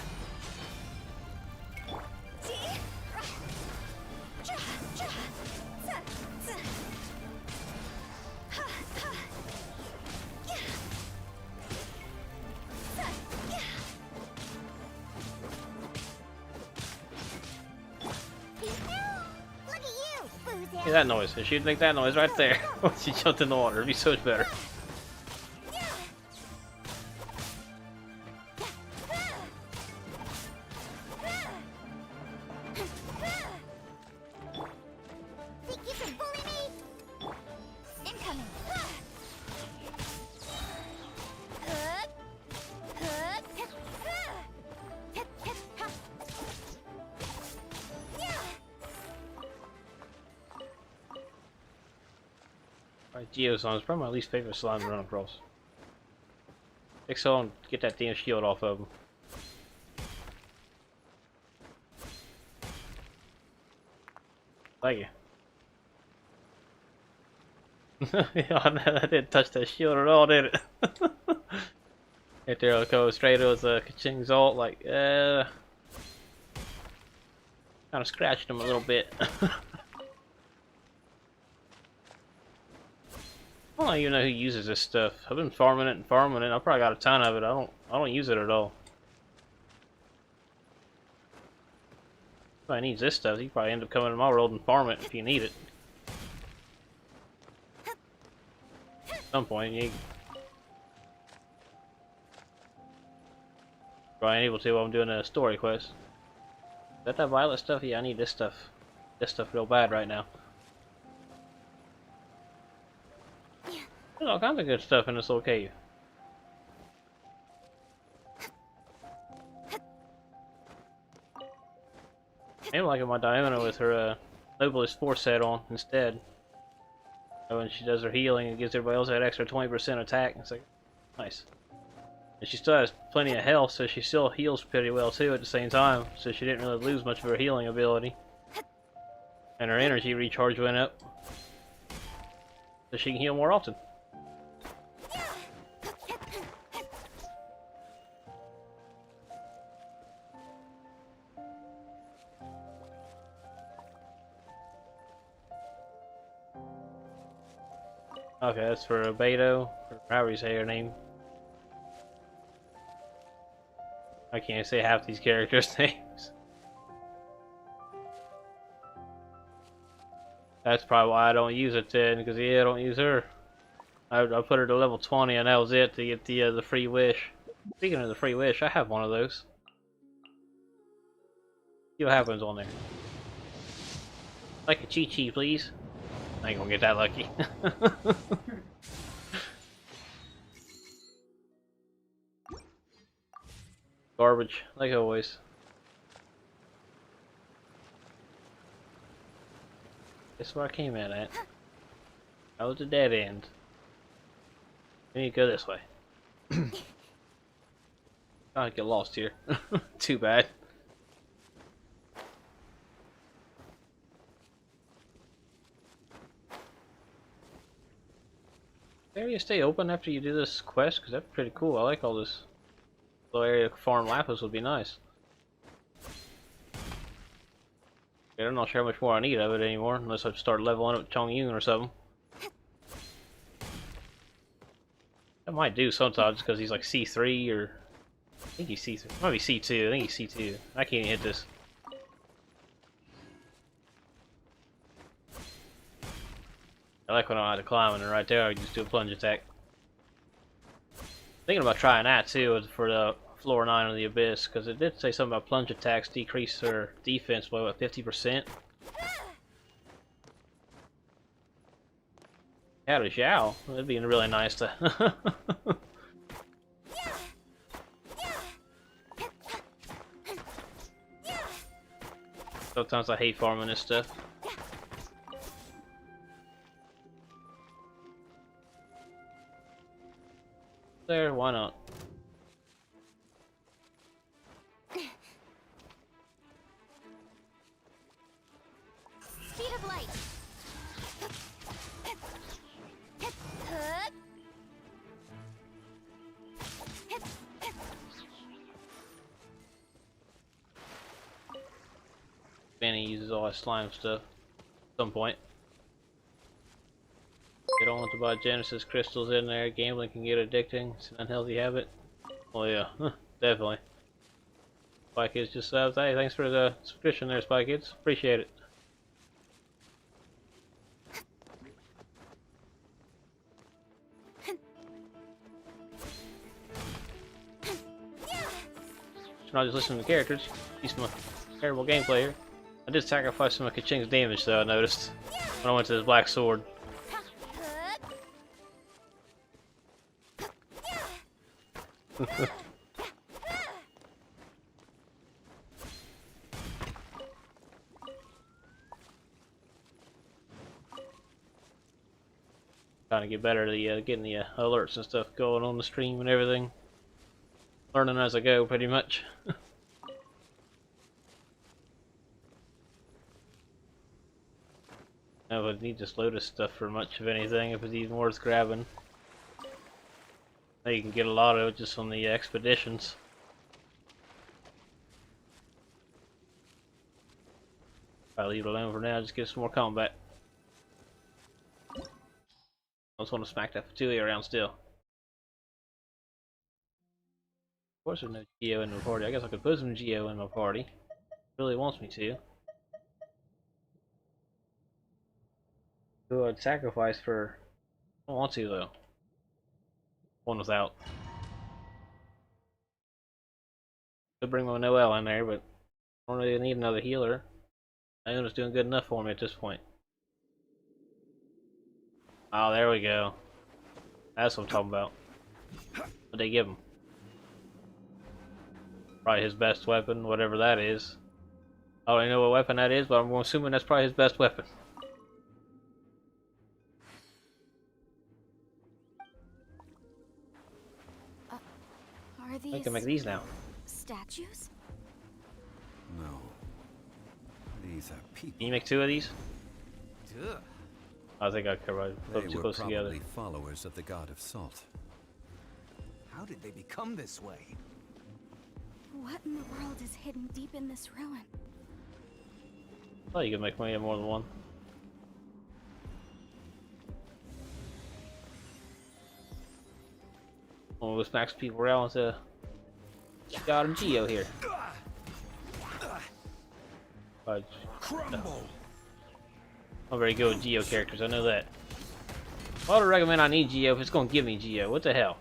Hear that noise. She'd make that noise right there when she jumped in the water. It'd be so much better. Right, Geoslime is probably my least favorite slime to run across. Take so long to get that damn shield off of him. Thank you. Yeah, I didn't touch that shield at all, did it? Right there, I'll go straight. It was a Kaching's ult, like, kind of scratched him a little bit. I don't even know who uses this stuff. I've been farming it and farming it. I probably got a ton of it. I don't use it at all. If I needs this stuff, you probably end up coming to my world and farm it if you need it. At some point, you probably ain't able to while I'm doing a story quest. Is that violet stuff? Yeah, I need this stuff. This stuff real bad right now. There's all kinds of good stuff in this little cave. I'm liking my Diona with her Noblest Force set on instead. So when she does her healing, it gives everybody else that extra 20% attack. It's like, nice. And she still has plenty of health, so she still heals pretty well too at the same time. So she didn't really lose much of her healing ability. And her energy recharge went up. So she can heal more often. Okay, that's for Beto, or however you say her name. I can't say half these characters' names. That's probably why I don't use it then, because yeah, I don't use her. I put her to level 20 and that was it to get the free wish. Speaking of the free wish, I have one of those. See what happens on there. Like a Chi-Chi, please. I ain't gonna get that lucky. Garbage, like always. Guess where I came in at. That was a dead end. We need to go this way. I get lost here. Too bad. Area stay open after you do this quest? Because that's pretty cool. I like all this. Little area to farm lapis would be nice. Yeah, I'm not sure how much more I need of it anymore, unless I start leveling up Zhongli or something. I might do sometimes because he's like C3 or I think he's C3. Might be C2. I think he's C2. I can't even hit this. I like when I have to climb and right there I just do a plunge attack. Thinking about trying that too for the floor 9 of the abyss, because it did say something about plunge attacks decrease their defense by what, 50%? How to Xiao? That'd be really nice to. Sometimes I hate farming this stuff. There, why not? Speed of light. Benny uses all that slime stuff at some point. You don't want to buy Genesis crystals in there. Gambling can get addicting. It's an unhealthy habit. Oh yeah, definitely. Spy Kids just subbed. Hey, thanks for the subscription there, Spy Kids. Appreciate it. Should not just listen to the characters. He's my terrible gameplay here. I did sacrifice some of Kaching's damage though, I noticed. When I went to this black sword. Trying to get better at the, getting the alerts and stuff going on the stream and everything. Learning as I go, pretty much. I would need just Lotus stuff for much of anything if it's even worth grabbing. Now you can get a lot of it just on the expeditions. I'll leave it alone for now, just get some more combat. I just want to smack that Fatulia around still. Of course there's no Geo in my party. I guess I could put some Geo in my party. It really wants me to. Who I'd sacrifice for... I don't want to though. One without. Could bring my Noel in there, but I don't really need another healer. Iona's doing good enough for me at this point. Oh, there we go. That's what I'm talking about. What'd they give him? Probably his best weapon, whatever that is. I don't even know what weapon that is, but I'm assuming that's probably his best weapon. Are these I can make these now. statues? No. These are people. Can you make 2 of these? Ugh. I think I could probably They put them too were close together. probably followers of the god of salt. How did they become this way? What in the world is hidden deep in this ruin? Oh, you can make more than one. Well, let's max people around to God and Geo here. Crumble! I'm very good with Geo characters, I know that. Why would I recommend I need Geo if it's gonna give me Geo? What the hell?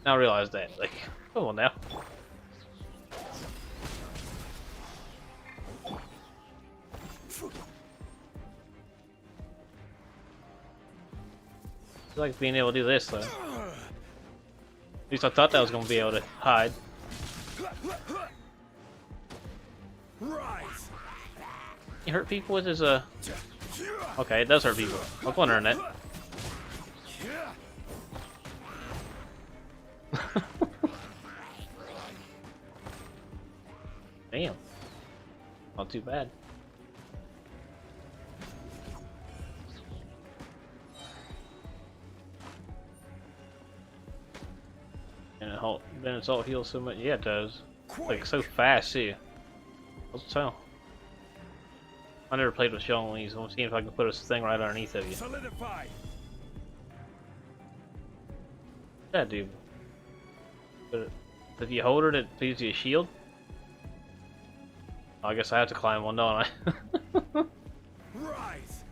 Now I realize that. Like, come on now. I like being able to do this though. At least I thought that was gonna be able to hide. Rise! You hurt people with his Okay, it does hurt people. I was wondering that. Damn. Not too bad. And then it's all heals so much. Yeah, it does. Like so fast too. What's the tell? I never played with Zhongli, so I'm seeing if I can put a thing right underneath of you. Solidify! Yeah, dude. But if you hold it, it gives you a shield. I guess I have to climb one, don't I? Rise!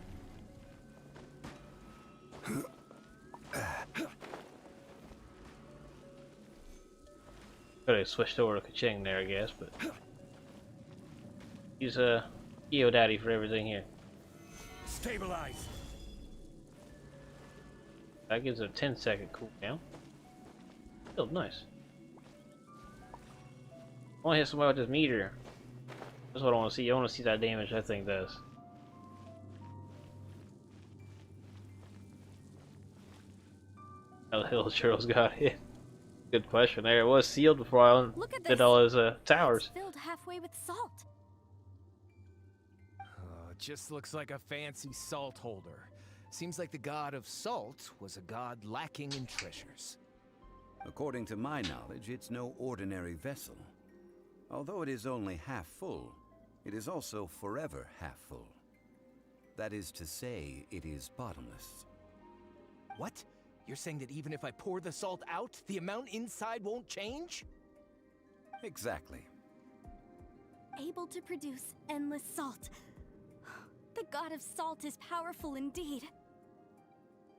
Could have switched over to Kaching there, I guess, but he's a Geo Daddy for everything here. Stabilize! That gives it a 10-second cooldown. Feels nice. I want to hit somebody with this meteor. That's what I want to see. I want to see that damage that thing does. How the hell Charles got hit? Good question there. It was sealed before I Look at did this. all those towers. It's filled halfway with salt. Oh, it just looks like a fancy salt holder. Seems like the god of salt was a god lacking in treasures. According to my knowledge, it's no ordinary vessel. Although it is only half full, it is also forever half full. That is to say, it is bottomless. What? You're saying that even if I pour the salt out, the amount inside won't change? Exactly. Able to produce endless salt. The god of salt is powerful indeed.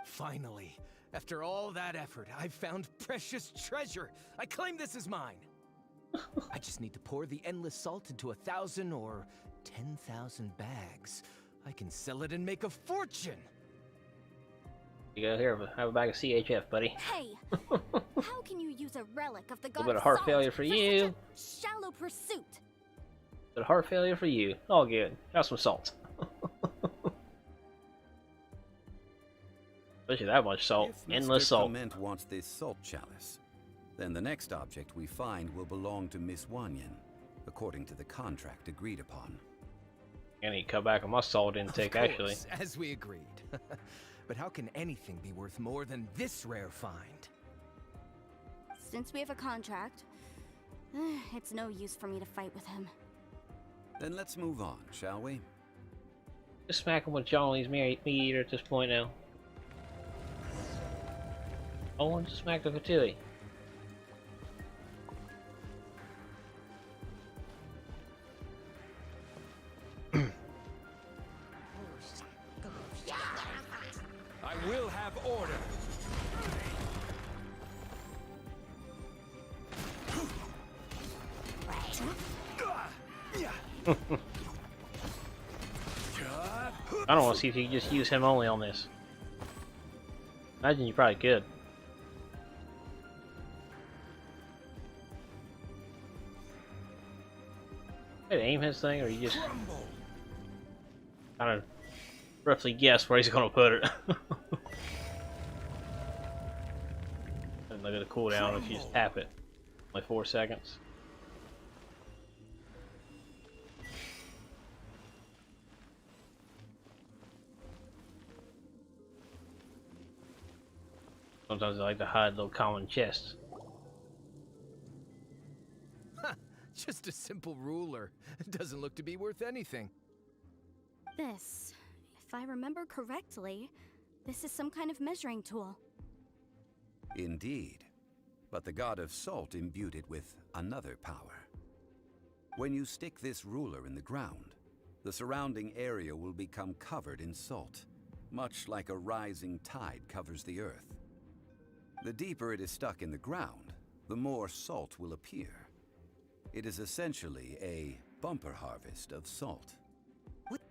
Finally, after all that effort, I've found precious treasure. I claim this as mine. I just need to pour the endless salt into 1,000 or 10,000 bags. I can sell it and make a fortune. You go here, have a bag of CHF, buddy. Hey, how can you use a relic of the god bit of of heart salt failure for you. such a shallow pursuit? But heart failure for you. All good. Got some salt. Especially that much salt. If Endless Mr. salt. Clement wants this salt chalice, then the next object we find will belong to Miss Wanyan, according to the contract agreed upon. I need to cut back on my salt intake, Of actually. course, as we agreed. But how can anything be worth more than this rare find? Since we have a contract, it's no use for me to fight with him. Then let's move on, shall we? Just smack him with Zhongli's meat eater at this point now. I want to smack the Fatui. I will have order. I don't want to see if you can just use him only on this. Imagine you probably could. Hey, aim his thing, or you just kind of roughly guess where he's gonna put it. And look at the cooldown if you just tap it. Like 4 seconds. Sometimes I like to hide little common chests. Just a simple ruler. It doesn't look to be worth anything. This, if I remember correctly, this is some kind of measuring tool. Indeed. But the god of salt imbued it with another power. When you stick this ruler in the ground, the surrounding area will become covered in salt, much like a rising tide covers the earth. The deeper it is stuck in the ground, the more salt will appear. It is essentially a bumper harvest of salt. What?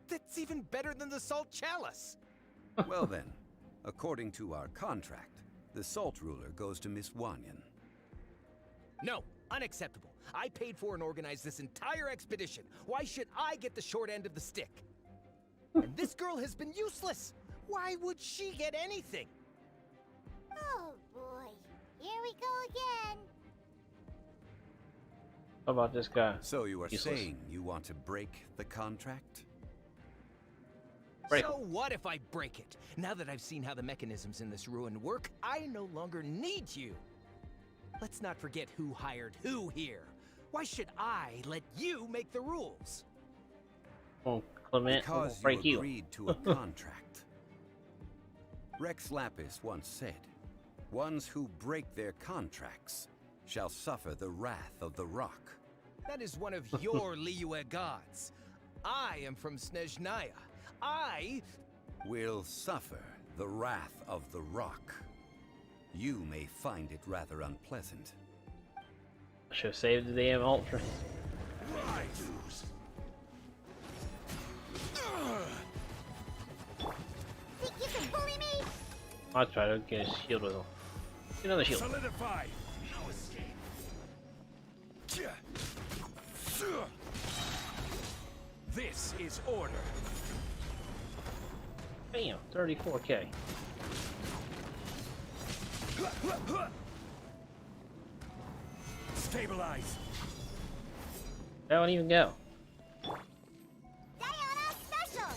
That's even better than the salt chalice. Well then, according to our contract, the salt ruler goes to Miss Wanyan. No, unacceptable. I paid for and organized this entire expedition. Why should I get the short end of the stick? And this girl has been useless. Why would she get anything? Oh boy, here we go again. How about this guy? So you are Useless. saying you want to break the contract? Break So what if I break it? Now that I've seen how the mechanisms in this ruin work, I no longer need you. Let's not forget who hired who here. Why should I let you make the rules? Oh, Clement, I'm gonna Because break you you. agreed to a contract. Rex Lapis once said, "Ones who break their contracts shall suffer the wrath of the rock." That is one of your Liyue gods. I am from Snezhnaya. I Will suffer the wrath of the rock. You may find it rather unpleasant. I should have saved the damn Ultra. Think you can bully me? I'll try to get a shield with him. Get another shield. Solidify. No escape. This is order. Bam, 34k. Stabilize. That won't even go. Diana special.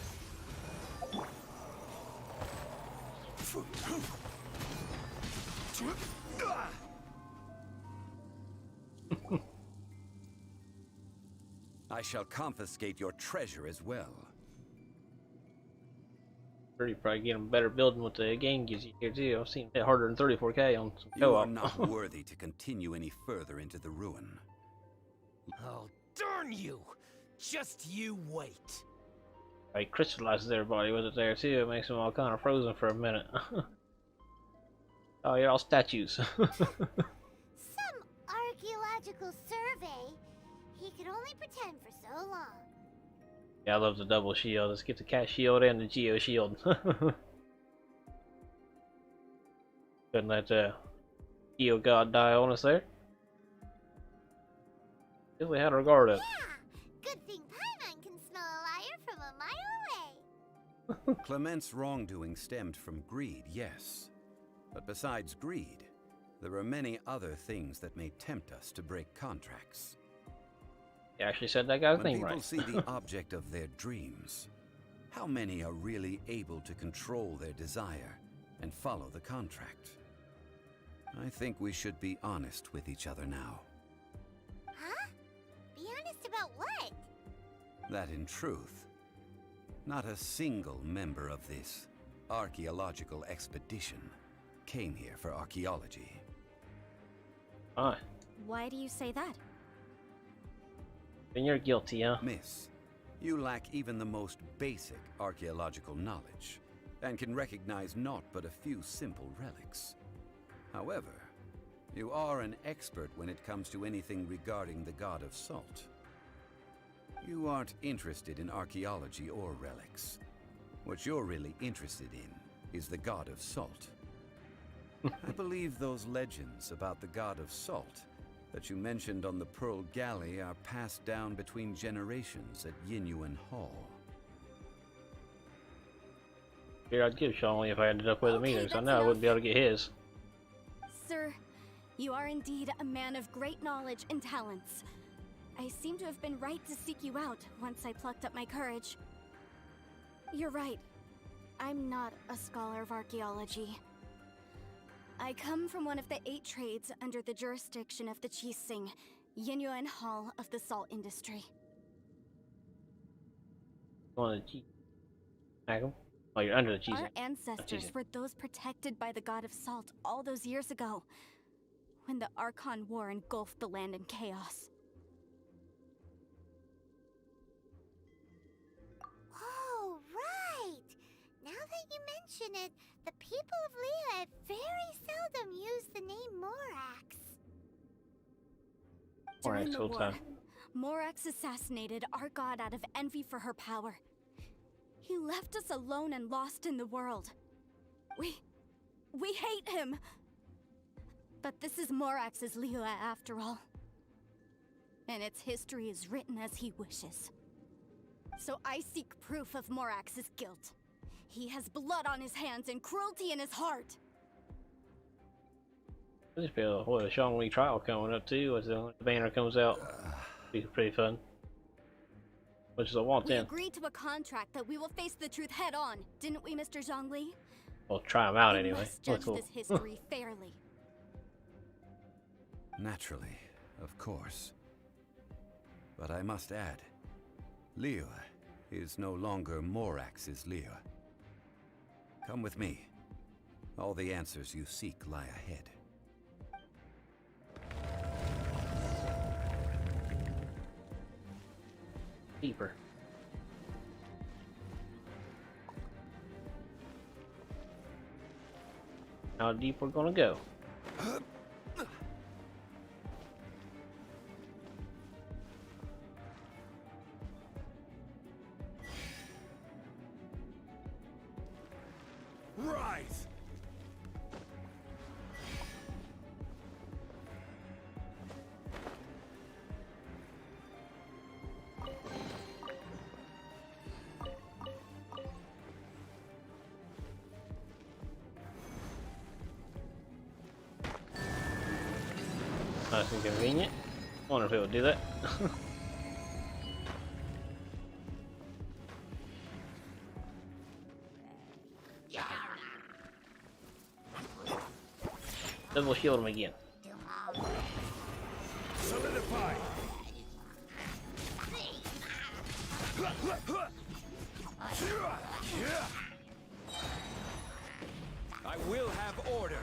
I shall confiscate your treasure as well. Pretty probably get him better building what the game gives you here too. I've seen it harder than 34k on some You are co-op. not worthy to continue any further into the ruin. Oh, darn you! Just you wait. It crystallizes everybody with it there too. It makes them all kind of frozen for a minute. Oh, you're all statues. Some archaeological survey. He could only pretend for so long. Yeah, I love the double shield. Let's get the cat shield and the geo shield. Couldn't let the geo god die on us there. Really had to regard it. Yeah, good thing Paimon can smell a liar from a mile away. Clement's wrongdoing stemmed from greed, yes. But besides greed, there are many other things that may tempt us to break contracts. You actually said that guy's When name people right. see the object of their dreams, how many are really able to control their desire and follow the contract? I think we should be honest with each other now. Huh? Be honest about what? That in truth, not a single member of this archaeological expedition came here for archaeology. Fine. Why do you say that? Then you're guilty, huh? Miss, you lack even the most basic archaeological knowledge, and can recognize naught but a few simple relics. However, you are an expert when it comes to anything regarding the god of salt. You aren't interested in archaeology or relics. What you're really interested in is the god of salt. I believe those legends about the god of salt that you mentioned on the Pearl Galley are passed down between generations at Guyun Hall. Here I'd give Zhongli if I ended up with him Okay, either, so that's now I wouldn't be able to get his. Sir, you are indeed a man of great knowledge and talents. I seem to have been right to seek you out once I plucked up my courage. You're right. I'm not a scholar of archaeology. I come from one of the 8 trades under the jurisdiction of the Qixing, Yinyuan Hall of the salt industry. Want to cheat? Smack him? Oh, you're under the cheese. Our ancestors were those protected by the god of salt all those years ago, when the Archon War engulfed the land in chaos. Oh, right! Now that you mention it, the people of Liyue very seldom use the name Morax. During Morax the whole war, time. Morax assassinated our god out of envy for her power. He left us alone and lost in the world. We hate him! But this is Morax's Liyue after all. And its history is written as he wishes. So I seek proof of Morax's guilt. He has blood on his hands and cruelty in his heart. There's a Zhongli trial coming up too, as the banner comes out. Be pretty fun. Which is I want We then. agreed to a contract that we will face the truth head on, didn't we, Mr. Zhongli? We'll try them out We anyway. must judge Cool. this history fairly. Naturally, of course. But I must add, Liyue is no longer Morax's Liyue. Come with me. All the answers you seek lie ahead. Deeper. How deep we're gonna go? Right! Nice and convenient. I wonder if it would do that. Double shield him again. Solidify! I will have order.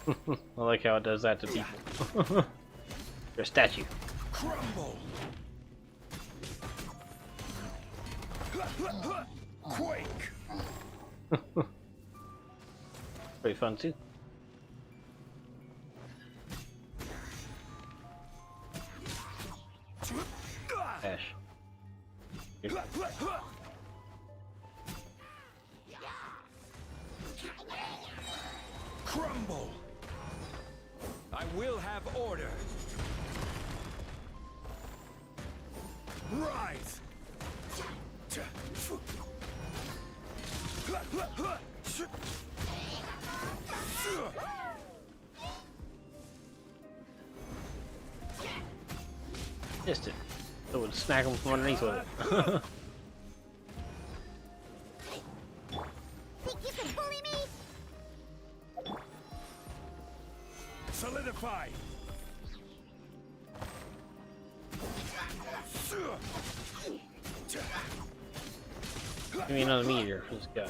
I like how it does that to people. You're a statue. Crumble! Quake! Pretty fun too. Ash. Here. Crumble! I will have order. Rise! Missed it. So we'll snag him from underneath with it. Think you can bully me? Solidify! Give me another meteor for this guy.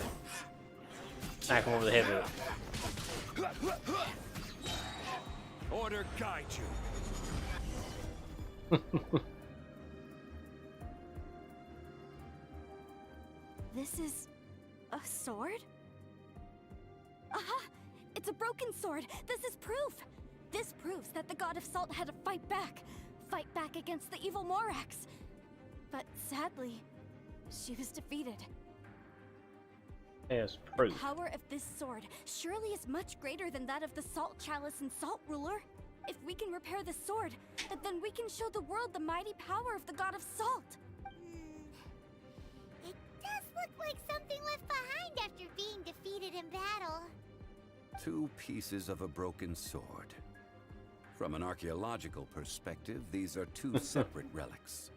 Smack him over the head with it. Order guide you. This is a sword? Aha! It's a broken sword! This is proof! This proves that the God of Salt had to fight back against the evil Morax. But sadly, she was defeated. Yes, proof. The power of this sword surely is much greater than that of the Salt Chalice and Salt Ruler. If we can repair the sword, then we can show the world the mighty power of the God of Salt. It does look like something left behind after being defeated in battle. 2 pieces of a broken sword. From an archaeological perspective, these are 2 separate relics.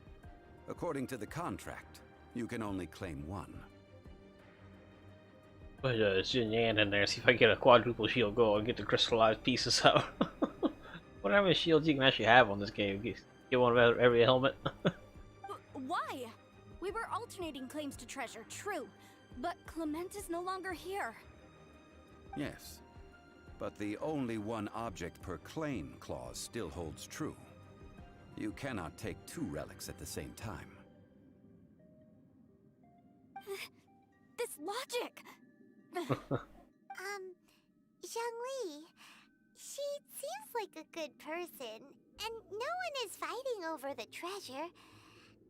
According to the contract, you can only claim 1. Put Jin Yan in there, see if I get a quadruple shield goal and get the crystallized pieces out. Wonder how many shields you can actually have on this game. Get one of every helmet. Why? We were alternating claims to treasure, true. But Clement is no longer here. Yes, but the only 1 object per claim clause still holds true. You cannot take 2 relics at the same time. This logic! Zhongli, she seems like a good person, and no one is fighting over the treasure.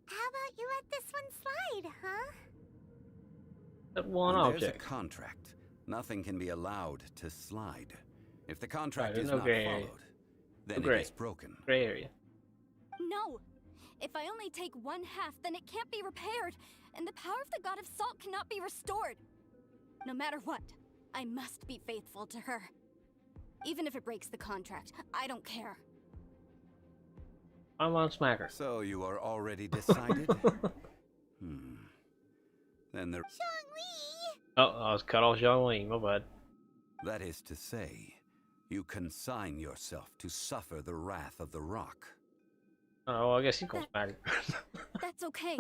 How about you let this one slide, huh? That one When object. there's a contract, nothing can be allowed to slide. If the contract Right, is no not gray area. followed, then No it gray. is broken. Gray area. No! If I only take 1/2, then it can't be repaired, and the power of the God of Salt cannot be restored. No matter what, I must be faithful to her. Even if it breaks the contract, I don't care. I'm on Smacker. So you are already decided? Then the... Zhongli! Oh, I was cut off Zhongli, my bad. That is to say, you consign yourself to suffer the wrath of the rock. Oh, well, I guess he calls Smacker. That's okay.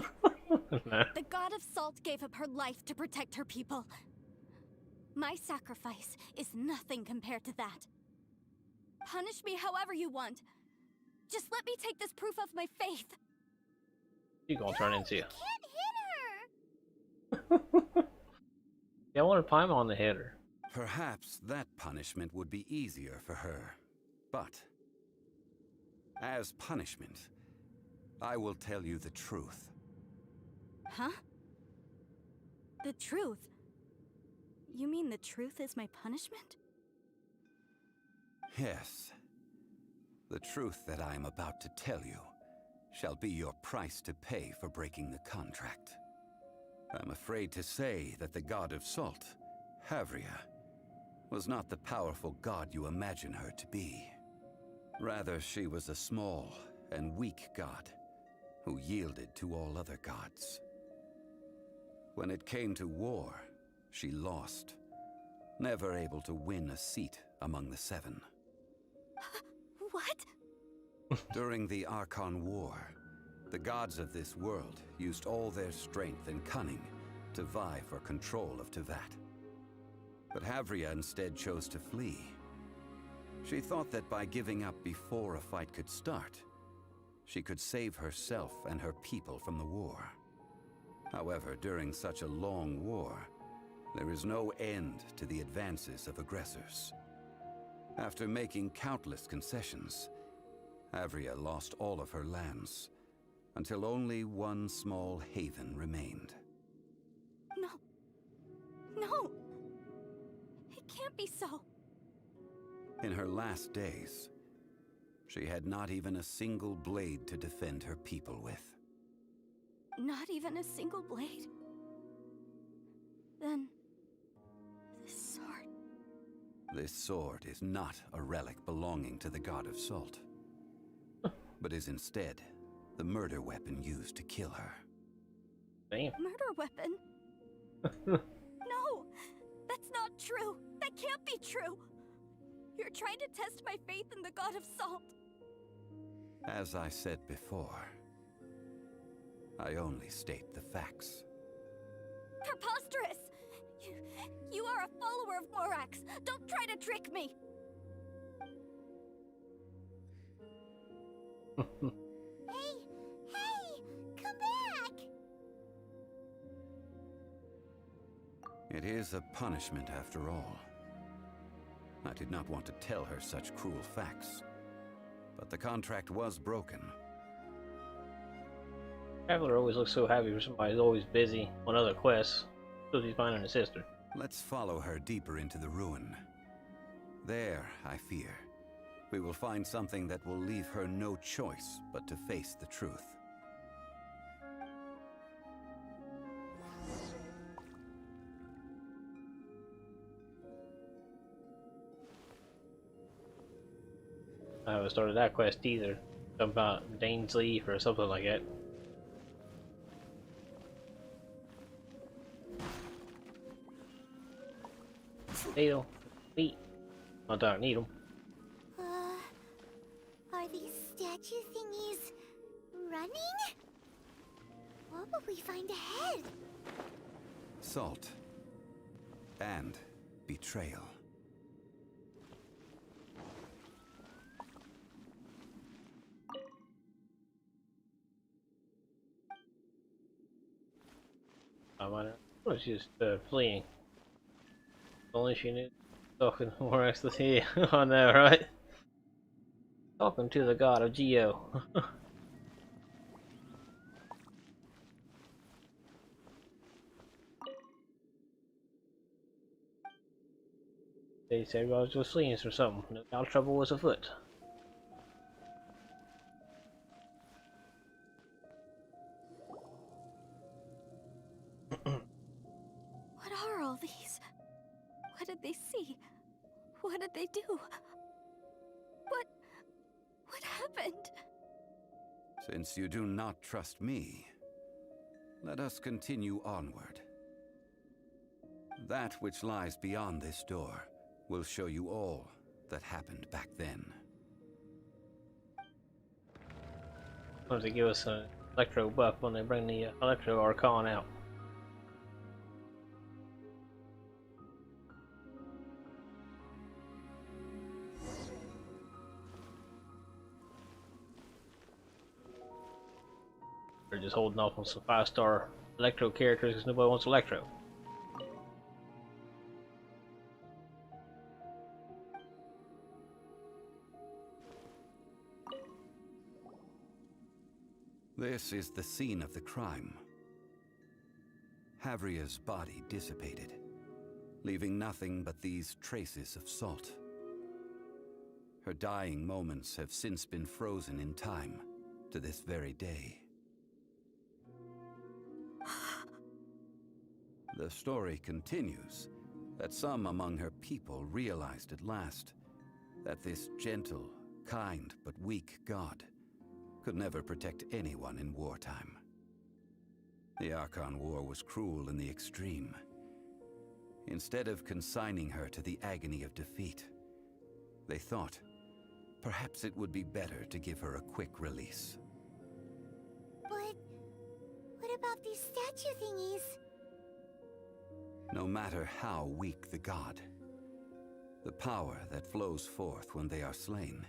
No. The God of Salt gave up her life to protect her people. My sacrifice is nothing compared to that. Punish me however you want. Just let me take this proof of my faith. She gonna turn into you. Can't hit her! Yeah, I wanted Paimon on the header. Perhaps that punishment would be easier for her. But, as punishment, I will tell you the truth. Huh? The truth? You mean the truth is my punishment? Yes. The truth that I am about to tell you shall be your price to pay for breaking the contract. I'm afraid to say that the God of Salt, Havria, was not the powerful god you imagine her to be. Rather, she was a small and weak god who yielded to all other gods. When it came to war, she lost, never able to win a seat among the 7. What? During the Archon War, the gods of this world used all their strength and cunning to vie for control of Tevat. But Havria instead chose to flee. She thought that by giving up before a fight could start, she could save herself and her people from the war. However, during such a long war, there is no end to the advances of aggressors. After making countless concessions, Havria lost all of her lands, until only one small haven remained. No. No! It can't be so. In her last days, she had not even a single blade to defend her people with. Not even a single blade? Then... this sword... This sword is not a relic belonging to the god of salt, but is instead the murder weapon used to kill her. Damn. Murder weapon? No! That's not true! That can't be true! You're trying to test my faith in the god of salt! As I said before, I only state the facts. Preposterous! You are a follower of Morax! Don't try to trick me! Hey! Come back! It is a punishment after all. I did not want to tell her such cruel facts, but the contract was broken. Traveler always looks so happy for somebody who's always busy on other quests. So he's finding his sister. Let's follow her deeper into the ruin. There, I fear, we will find something that will leave her no choice but to face the truth. I haven't started that quest either. Something about Dane's Leaf or something like that. Potato. Meat. I don't need them. Are these statue thingies running? What will we find ahead? Salt. And betrayal. I was just fleeing. Only she knew. Talking more ecstasy. I know, right? Talking to the god of Geo. They said I was just fleeing from something. No doubt trouble was afoot. What are all these? What did they see? What did they do? What happened? Since you do not trust me, let us continue onward. That which lies beyond this door will show you all that happened back then. Wanted to give us an electro buff when they bring the electro archon out. They're just holding off on some 5-star electro characters because nobody wants electro. This is the scene of the crime. Havria's body dissipated, leaving nothing but these traces of salt. Her dying moments have since been frozen in time to this very day. The story continues that some among her people realized at last that this gentle, kind, but weak god could never protect anyone in wartime. The Archon War was cruel in the extreme. Instead of consigning her to the agony of defeat, they thought perhaps it would be better to give her a quick release. But what about these statue thingies? No matter how weak the god, the power that flows forth when they are slain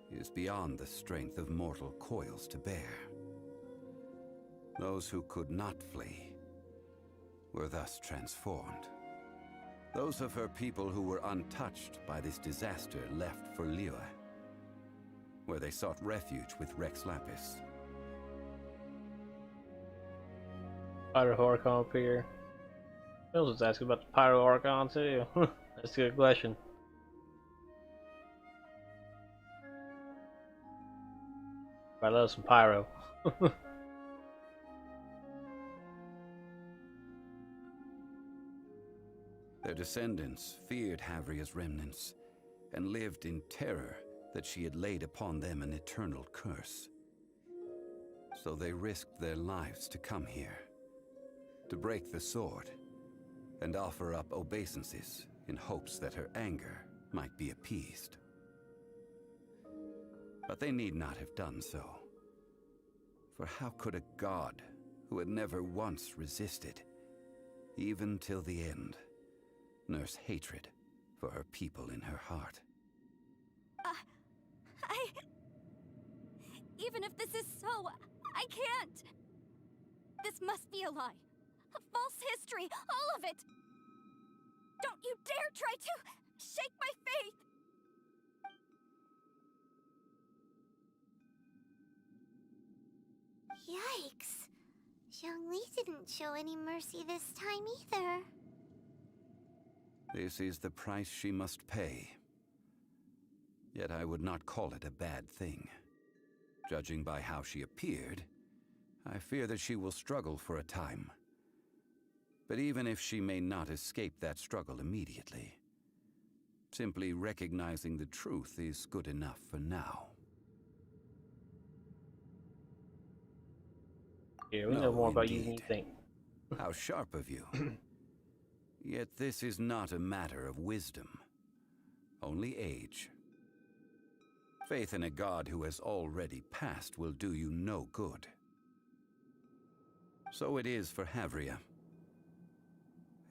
is beyond the strength of mortal coils to bear. Those who could not flee were thus transformed. Those of her people who were untouched by this disaster left for Liyue, where they sought refuge with Rex Lapis. Pyro Archon up here. Mills was asking about the Pyro Archon too. That's a good question. I love some Pyro. Her descendants feared Havria's remnants and lived in terror that she had laid upon them an eternal curse. So they risked their lives to come here, to break the sword, and offer up obeisances in hopes that her anger might be appeased. But they need not have done so. For how could a god who had never once resisted, even till the end, nurse hatred for her people in her heart? Even if this is so, I can't! This must be a lie. A false history, all of it! Don't you dare try to shake my faith! Yikes. Zhongli didn't show any mercy this time either. This is the price she must pay. Yet I would not call it a bad thing. Judging by how she appeared, I fear that she will struggle for a time. But even if she may not escape that struggle immediately, simply recognizing the truth is good enough for now. Yeah, we No, know more about you than you indeed. think. How sharp of you. Yet this is not a matter of wisdom, only age. Faith in a god who has already passed will do you no good. So it is for Havria.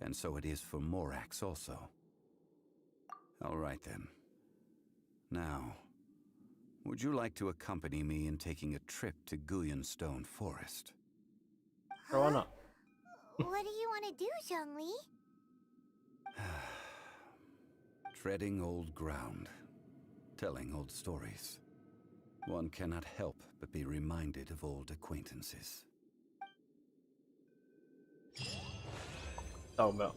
And so it is for Morax also. All right then. Now, would you like to accompany me in taking a trip to Guyun Stone Forest? Or why not? What do you want to do, Zhongli? Treading old ground, telling old stories. One cannot help but be reminded of old acquaintances. Talk about.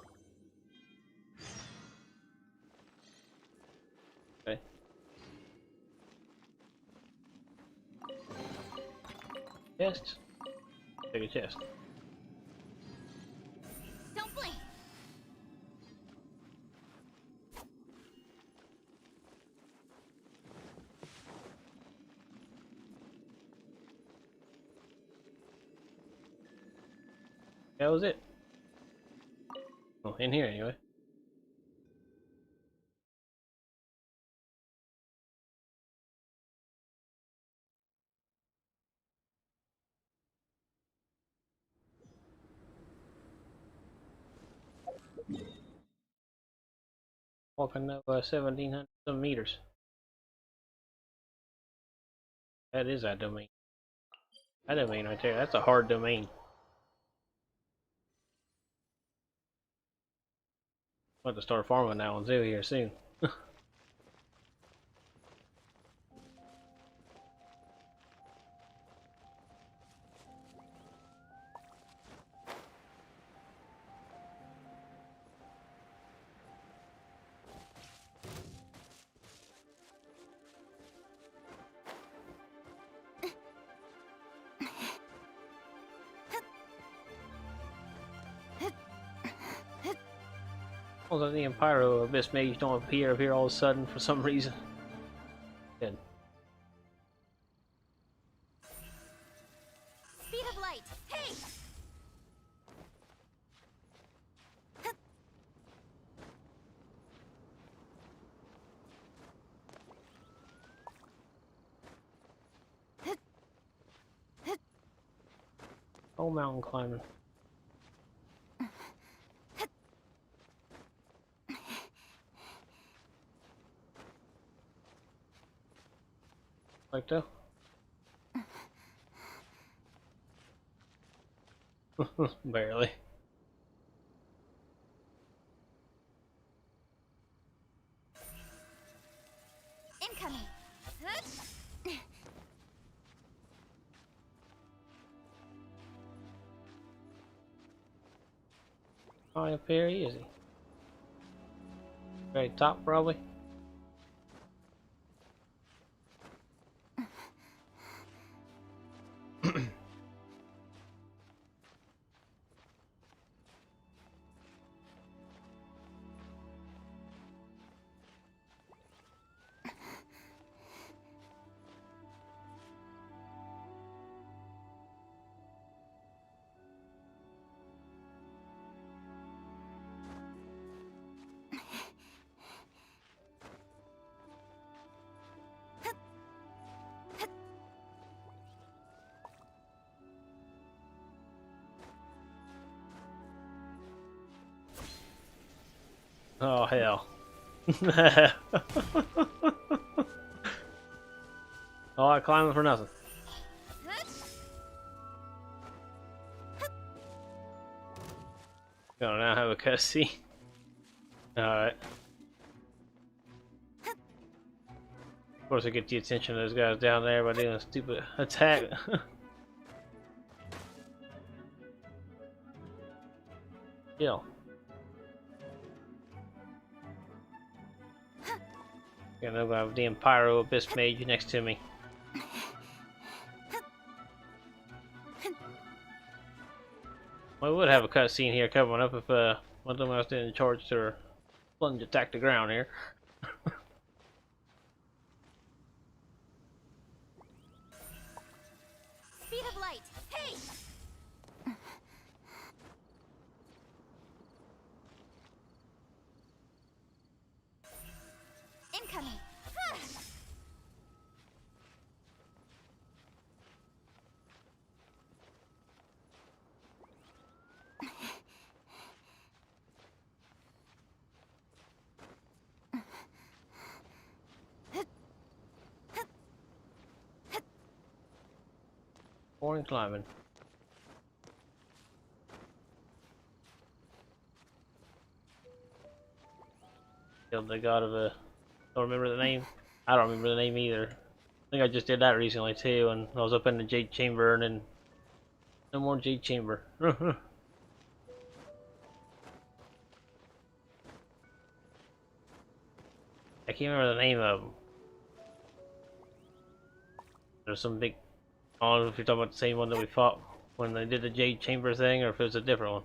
Okay. Chest. Take a chest. Don't blink! That was it. Oh, in here anyway. Walking up 1,700 some meters. That is that domain. That domain right there. That's a hard domain. I'll have to start farming that one too here soon. Although the Empyro Abyss Mage don't appear up here all of a sudden for some reason. Good. Speed of light! Hey! Oh, mountain climbing. Like that? Barely. Incoming! High up here, easy. Very top, probably. Oh hell. All that climbing for nothing. Gonna now have a cutscene. Alright. Of course I get the attention of those guys down there by doing a stupid attack. Yeah. Gonna have a damn pyro abyss mage next to me. Well, we would have a cutscene here coming up if one of them was in charge to plunge attack the ground here. Speed of light. Hey! Incoming. Morning climbing. Killed the god of a... Don't remember the name. I don't remember the name either. I think I just did that recently too, and I was up in the Jade Chamber, and then no more Jade Chamber. I can't remember the name of them. There's some big... I don't know if you're talking about the same one that we fought when they did the Jade Chamber thing, or if it was a different one.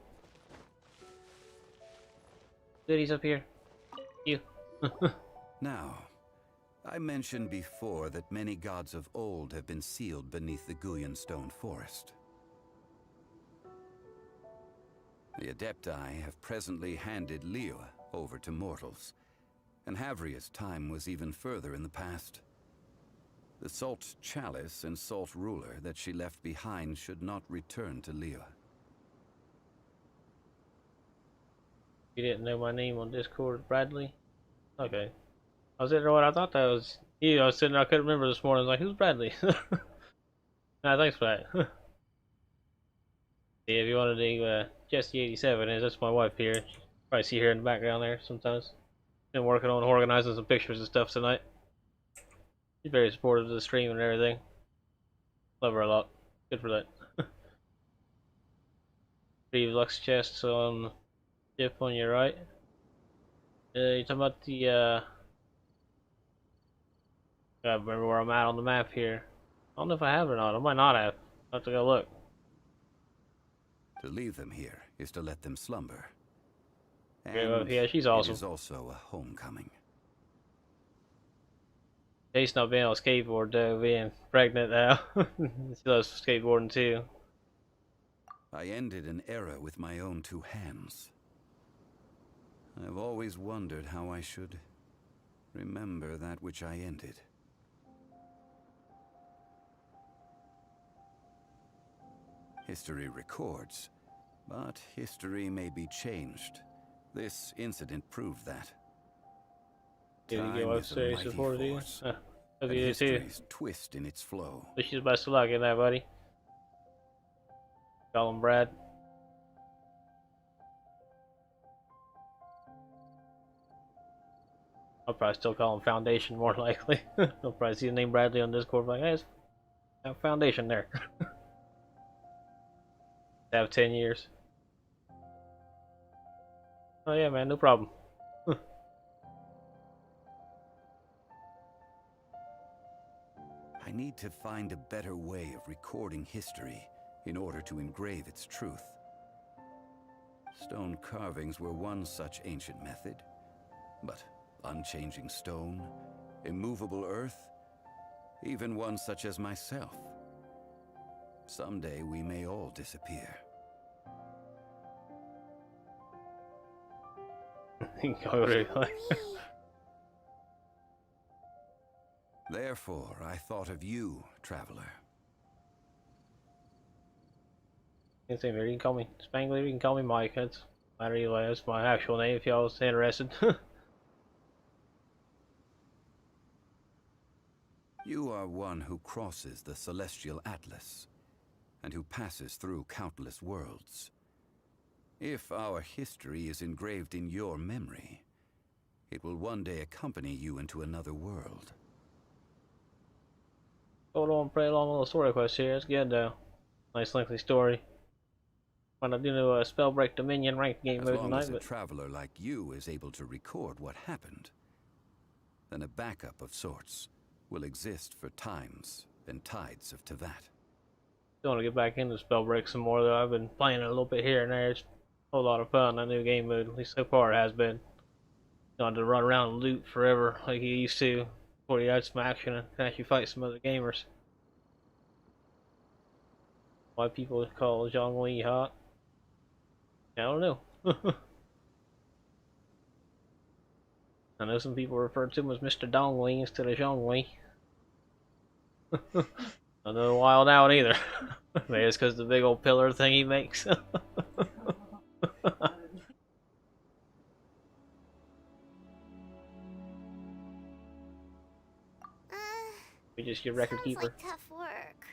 Goodies up here. You. Now, I mentioned before that many gods of old have been sealed beneath the Guyun stone forest. The Adepti have presently handed Liyue over to mortals, and Havria's time was even further in the past. The Salt Chalice and Salt Ruler that she left behind should not return to Liyue. You didn't know my name on Discord, Bradley? Okay. I was sitting there, I thought that was you. I was sitting there, I couldn't remember this morning. I was like, who's Bradley? Nah, thanks for that. Yeah, if you wanted to, Jessie87 is, that's my wife here. You probably see her in the background there sometimes. Been working on organizing some pictures and stuff tonight. She's very supportive of the stream and everything. Love her a lot. Good for that. 3 Lux chests on the ship on your right. You're talking about the, I gotta remember where I'm at on the map here. I don't know if I have or not. I might not have. I'll have to go look. To leave them here is to let them slumber. Okay, well, And yeah, she's awesome. it is also a homecoming. Jace not being on skateboard though, being pregnant now. She loves skateboarding too. I ended an era with my own 2 hands. I've always wondered how I should remember that which I ended. History records, but history may be changed. This incident proved that. Did you Time go is a upstairs mighty before you? force, Hope and you do too. history's twist in its flow. Wish you the best of luck in that, buddy. Call him Brad. I'll probably still call him Foundation more likely. I'll probably see the name Bradley on Discord like, hey, it's Foundation there. Have 10 years. Oh yeah, man, no problem. I need to find a better way of recording history in order to engrave its truth. Stone carvings were one such ancient method, but unchanging stone, immovable earth, even one such as myself. Someday we may all disappear. Therefore, I thought of you, traveler. You can call me Spangler, you can call me Mike. That's Matter anyway, that's my actual name if y'all was interested. You are one who crosses the celestial atlas, and who passes through countless worlds. If our history is engraved in your memory, it will one day accompany you into another world. Hold on, play along with the story quest here. It's good though. Nice lengthy story. Might not do a Spellbreak Dominion ranked game As mode long tonight, as a but traveler like you is able to record what happened, then a backup of sorts will exist for times and tides of Tevat. still want to get back into Spellbreak some more though. I've been playing it a little bit here and there. It's a whole lot of fun. That new game mode, at least so far, it has been. Not to run around and loot forever like you used to before you had some action and can actually fight some other gamers. Why people call Zhongli hot? I don't know. I know some people refer to him as Mr. Dongli instead of Zhongli. I don't know why on out either. Maybe it's because the big old pillar thing he makes. You're just your record sounds keeper. like tough work.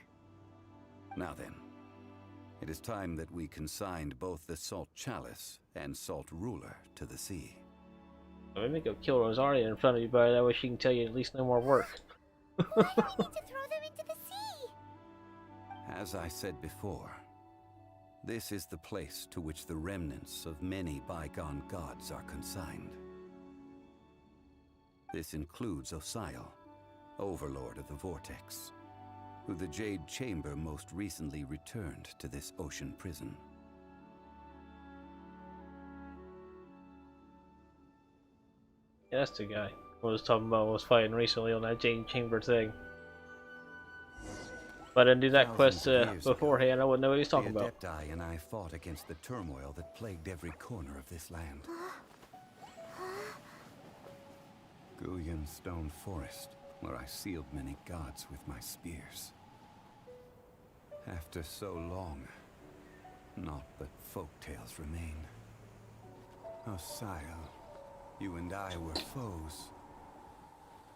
Now then, it is time that we consigned both the Salt Chalice and Salt Ruler to the sea. Maybe go kill Rosaria in front of you, but that way she can tell you at least no more work. Why do we need to throw them into the sea? As I said before, this is the place to which the remnants of many bygone gods are consigned. This includes Osial, Overlord of the Vortex, who the Jade Chamber most recently returned to this ocean prison. Yeah, that's the guy I was talking about. Was fighting recently on that Jade Chamber thing. If I didn't do that quest beforehand, I wouldn't know what he's talking the about. Adepti and I fought against the turmoil that plagued every corner of this land. Guyun Stone Forest, where I sealed many gods with my spears. After so long, naught but folktales remain. Osial, you and I were foes,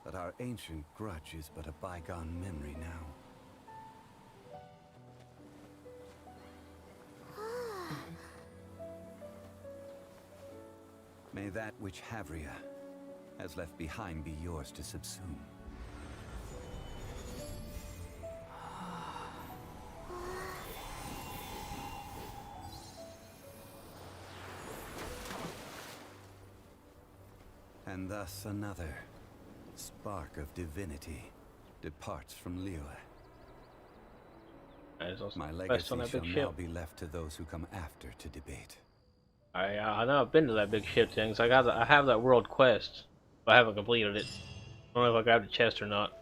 but our ancient grudge is but a bygone memory now. May that which Havria has left behind be yours to subsume. And thus another spark of divinity departs from Liyue. There's also My a quest legacy on that shall big now ship. be left to those who come after to debate. I know I've been to that big ship thing, so I have that world quest, but I haven't completed it. I don't know if I grabbed the chest or not.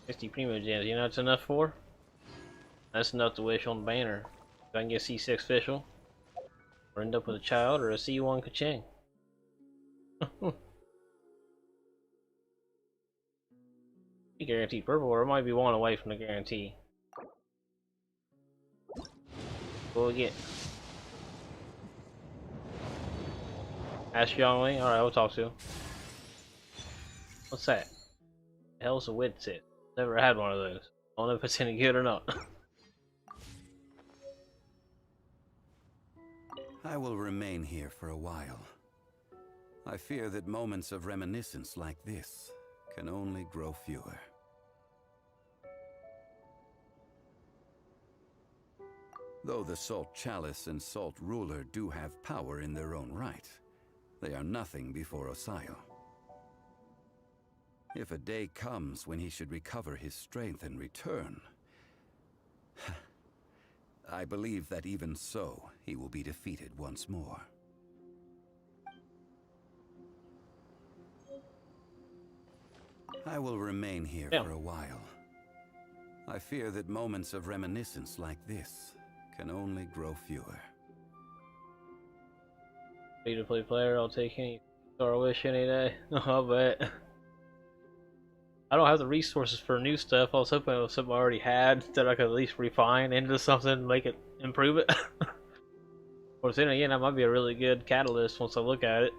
60 Primo Gems, you know what it's enough for? That's enough to wish on the banner. If I can get C6 official, or end up with a child, or a C1 Kaching. Be guaranteed purple, or it might be one away from the guarantee. What we get? Ask Zhongli. Alright, we'll talk to him. What's that? The hell's a Widsit? Never had one of those. I don't know if it's any good or not. I will remain here for a while. I fear that moments of reminiscence like this can only grow fewer. Though the Salt Chalice and Salt Ruler do have power in their own right, they are nothing before Osial. If a day comes when he should recover his strength and return, I believe that even so, he will be defeated once more. I will remain here for a while. I fear that moments of reminiscence like this can only grow fewer. Free to play player, I'll take any star wish any day. I'll bet. I don't have the resources for new stuff. I was hoping it was something I already had that I could at least refine into something, make it improve it. Of course, then again, that might be a really good catalyst once I look at it.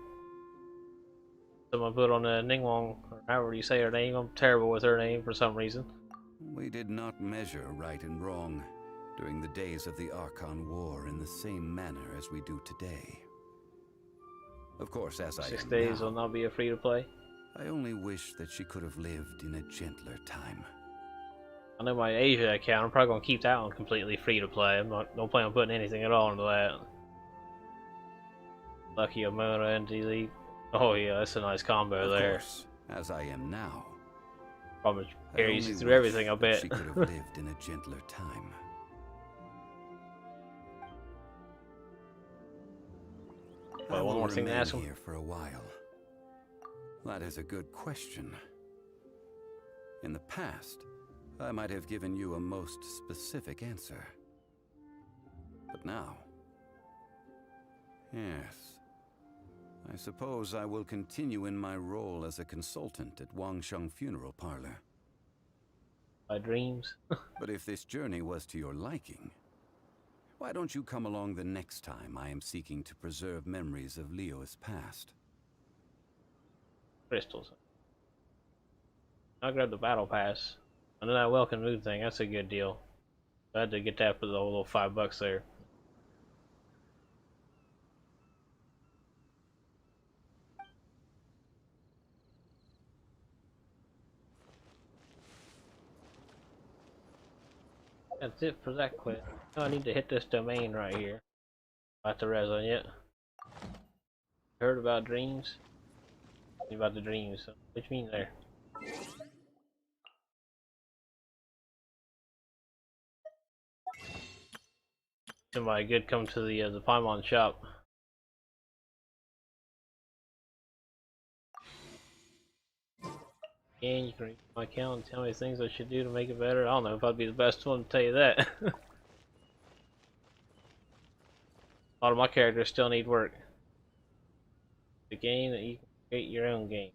Someone put on the Ningguang, or however you say her name. I'm terrible with her name for some reason. We did not measure right and wrong during the days of the Archon War in the same manner as we do today. Of course, as I 6 am days now, will not be a free-to-play. I only wish that she could have lived in a gentler time. I know my Asia account, I'm probably going to keep that one completely free-to-play. Don't plan on putting anything at all into that. Lucky Omona and Delete. Oh yeah, that's a nice combo there. Of course, as I am now, Probably I carries only you through wish everything, I that bet. she could have lived in a gentler time. Well, I one will more thing to remain ask him. here for a while. That is a good question. In the past, I might have given you a most specific answer. But now... Yes. I suppose I will continue in my role as a consultant at Wangsheng Funeral Parlor. My dreams. But if this journey was to your liking, why don't you come along the next time I am seeking to preserve memories of Leo's past? Crystals. I'll grab the battle pass. And then that welcome mood thing, that's a good deal. I had to get that for the whole little $5 there. That's it for that quest. Now I need to hit this domain right here. Not the res on yet. Heard about dreams? About the dreams. What you mean there? Somebody good come to the Paimon shop. And you can read my account and tell me things I should do to make it better. I don't know if I'd be the best one to tell you that. A lot of my characters still need work. The game that you can create your own game.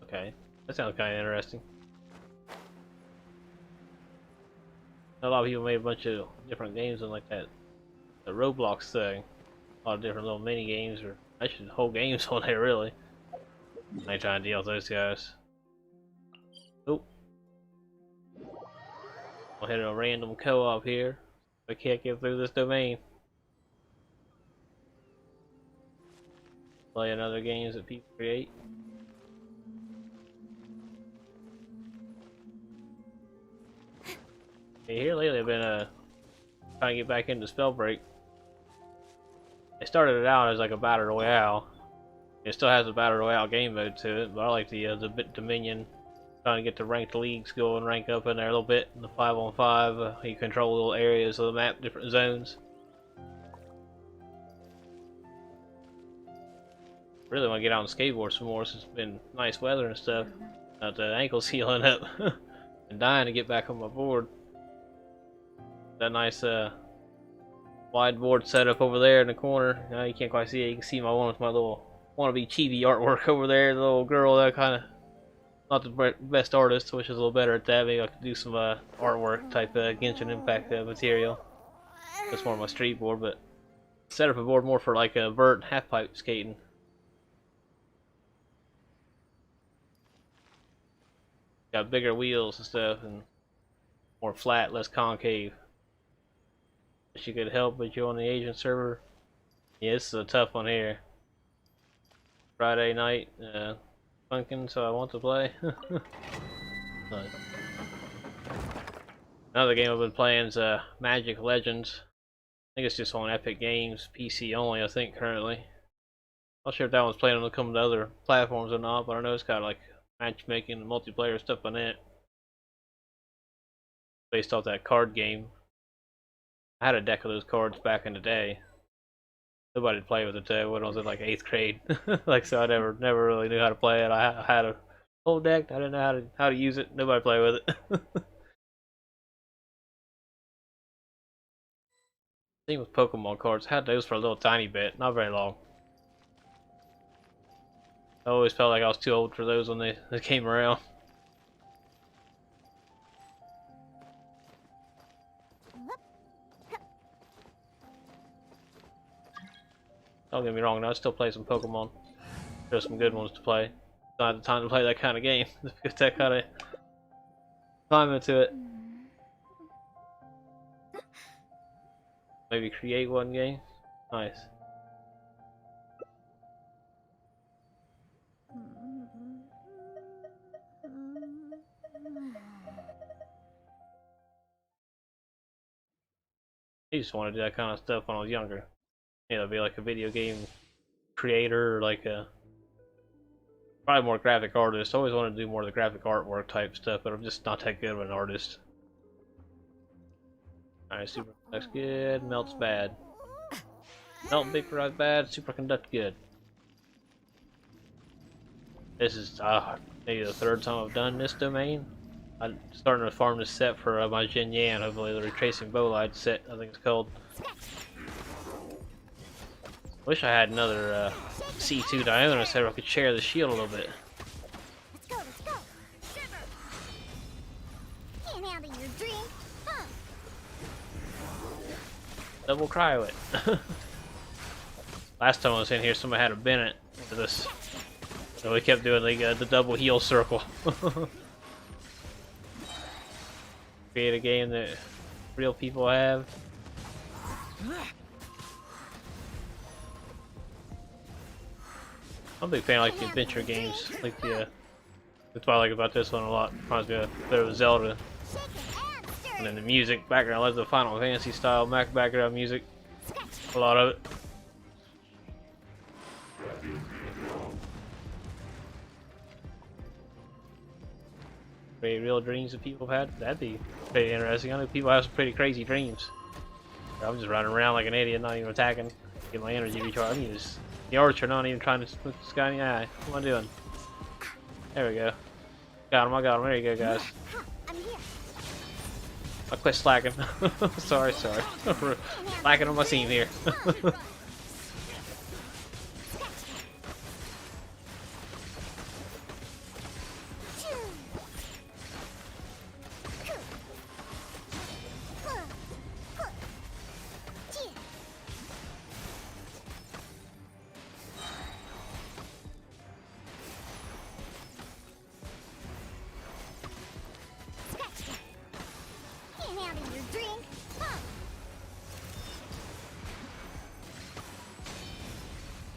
Okay, that sounds kind of interesting. A lot of people made a bunch of different games and like that. The Roblox thing. A lot of different little mini games or actually whole games on there really. I ain't trying to deal with those guys. Oh. I'll hit a random co-op here. I can't get through this domain. Play other games that people create. Hey, here lately I've been trying to get back into Spellbreak. They started it out as like a battle royale. It still has a battle royale game mode to it, but I like the bit Dominion. Trying to get the ranked leagues going, rank up in there a little bit. In the 5-on-5, you control little areas of the map, different zones. Really want to get out and skateboard some more since it's been nice weather and stuff. Not the ankles healing up and dying to get back on my board. That nice wide board setup over there in the corner. You can't quite see it. You can see my one with my little wannabe chibi artwork over there. The little girl that kind of not the best artist, which is a little better at that. Maybe I could do some artwork type Genshin Impact material. That's more of my street board, but set up a board more for like a vert half pipe skating. Got bigger wheels and stuff, and more flat, less concave. She could help, but you're on the Asian server. Yeah, this is a tough one here. Friday night, funkin', so I want to play. Another game I've been playing is Magic Legends. I think it's just on Epic Games, PC only, I think, currently. Not sure if that one's planning to come to other platforms or not, but I know it's got like matchmaking and multiplayer stuff on it. Based off that card game. I had a deck of those cards back in the day. Nobody would play with it when I was in like 8th grade. Like so, I never really knew how to play it. I had a whole deck. I didn't know how to use it. Nobody played with it. Same with Pokemon cards. I had those for a little tiny bit, not very long. I always felt like I was too old for those when they came around. Don't get me wrong, I still play some Pokemon. There's some good ones to play. It's not the time to play that kind of game. Get that kind of time into it. Maybe create one game. Nice. I used to want to do that kind of stuff when I was younger. You know, be like a video game creator or like a probably more graphic artist. I always wanted to do more of the graphic artwork type stuff, but I'm just not that good of an artist. Alright, super that's good, melts bad. Melt vaporize bad, superconduct good. This is maybe the third time I've done this domain. I'm starting to farm this set for my Jin Yan, hopefully the Retracing Bolide set, I think it's called. Wish I had another C2 diameter set where I could share the shield a little bit. Let's go, let's go. Shiver. Can't handle your drink, huh? Double cryo it. Last time I was in here, somebody had a Bennett into this. So we kept doing like the double heal circle. Create a game that real people have. I'm a big fan of like the adventure games. Like the that's what I like about this one a lot. Reminds me of a bit of Zelda. And then the music background, I love the Final Fantasy style background music. A lot of it. Pretty real dreams that people have had. That'd be pretty interesting. I know people have some pretty crazy dreams. I'm just running around like an idiot, not even attacking. Get my energy recharged. I'm just the archer, not even trying to look this guy in the eye. What am I doing? There we go. Got him. I got him. There you go, guys. I quit slacking. sorry. Slacking on my team here.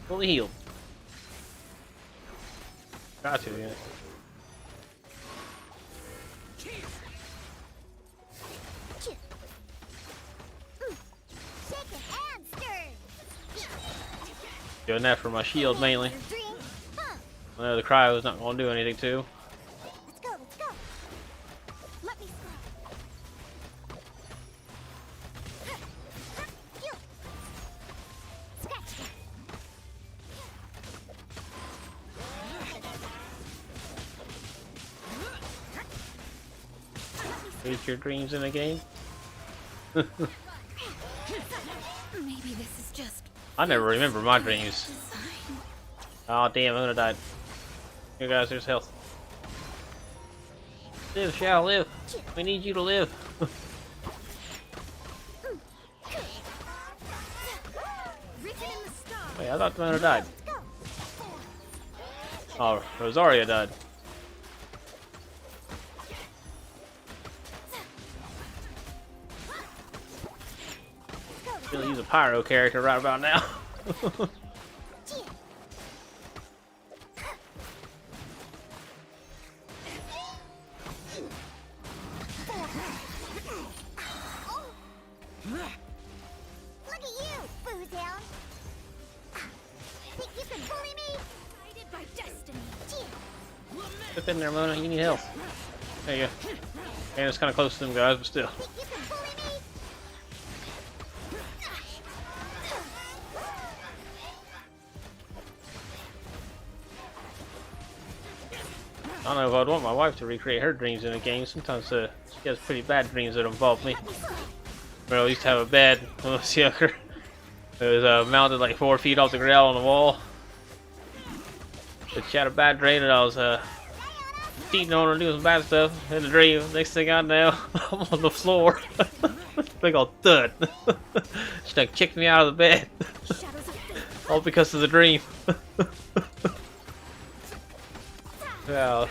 Fully healed. Got to, yeah. Doing that for my shield mainly. I know the cryo is not going to do anything too. Let's go, let's go. Let me Reach your dreams in the game. Maybe this is just I never remember my dreams. Oh damn, I'm gonna die. Here guys, there's health. Live, shall live. We need you to live. Wait, I thought the man died. Oh, Rosaria died. Really use a pyro character right about now. Look at you, Boozehound. Think you can bully me? Guided by destiny. Step in there, Mona. You need help. There you go. And it's kind of close to them guys, but still. Think you can bully me? I don't know if I'd want my wife to recreate her dreams in a game. Sometimes she has pretty bad dreams that involve me. I used to have a bed when I was younger. It was mounted like 4 feet off the ground on the wall. But she had a bad dream that I was cheating on her, doing some bad stuff in the dream. Next thing I know, I'm on the floor. Big old thud. She done kicked me out of the bed. All because of the dream. Yeah.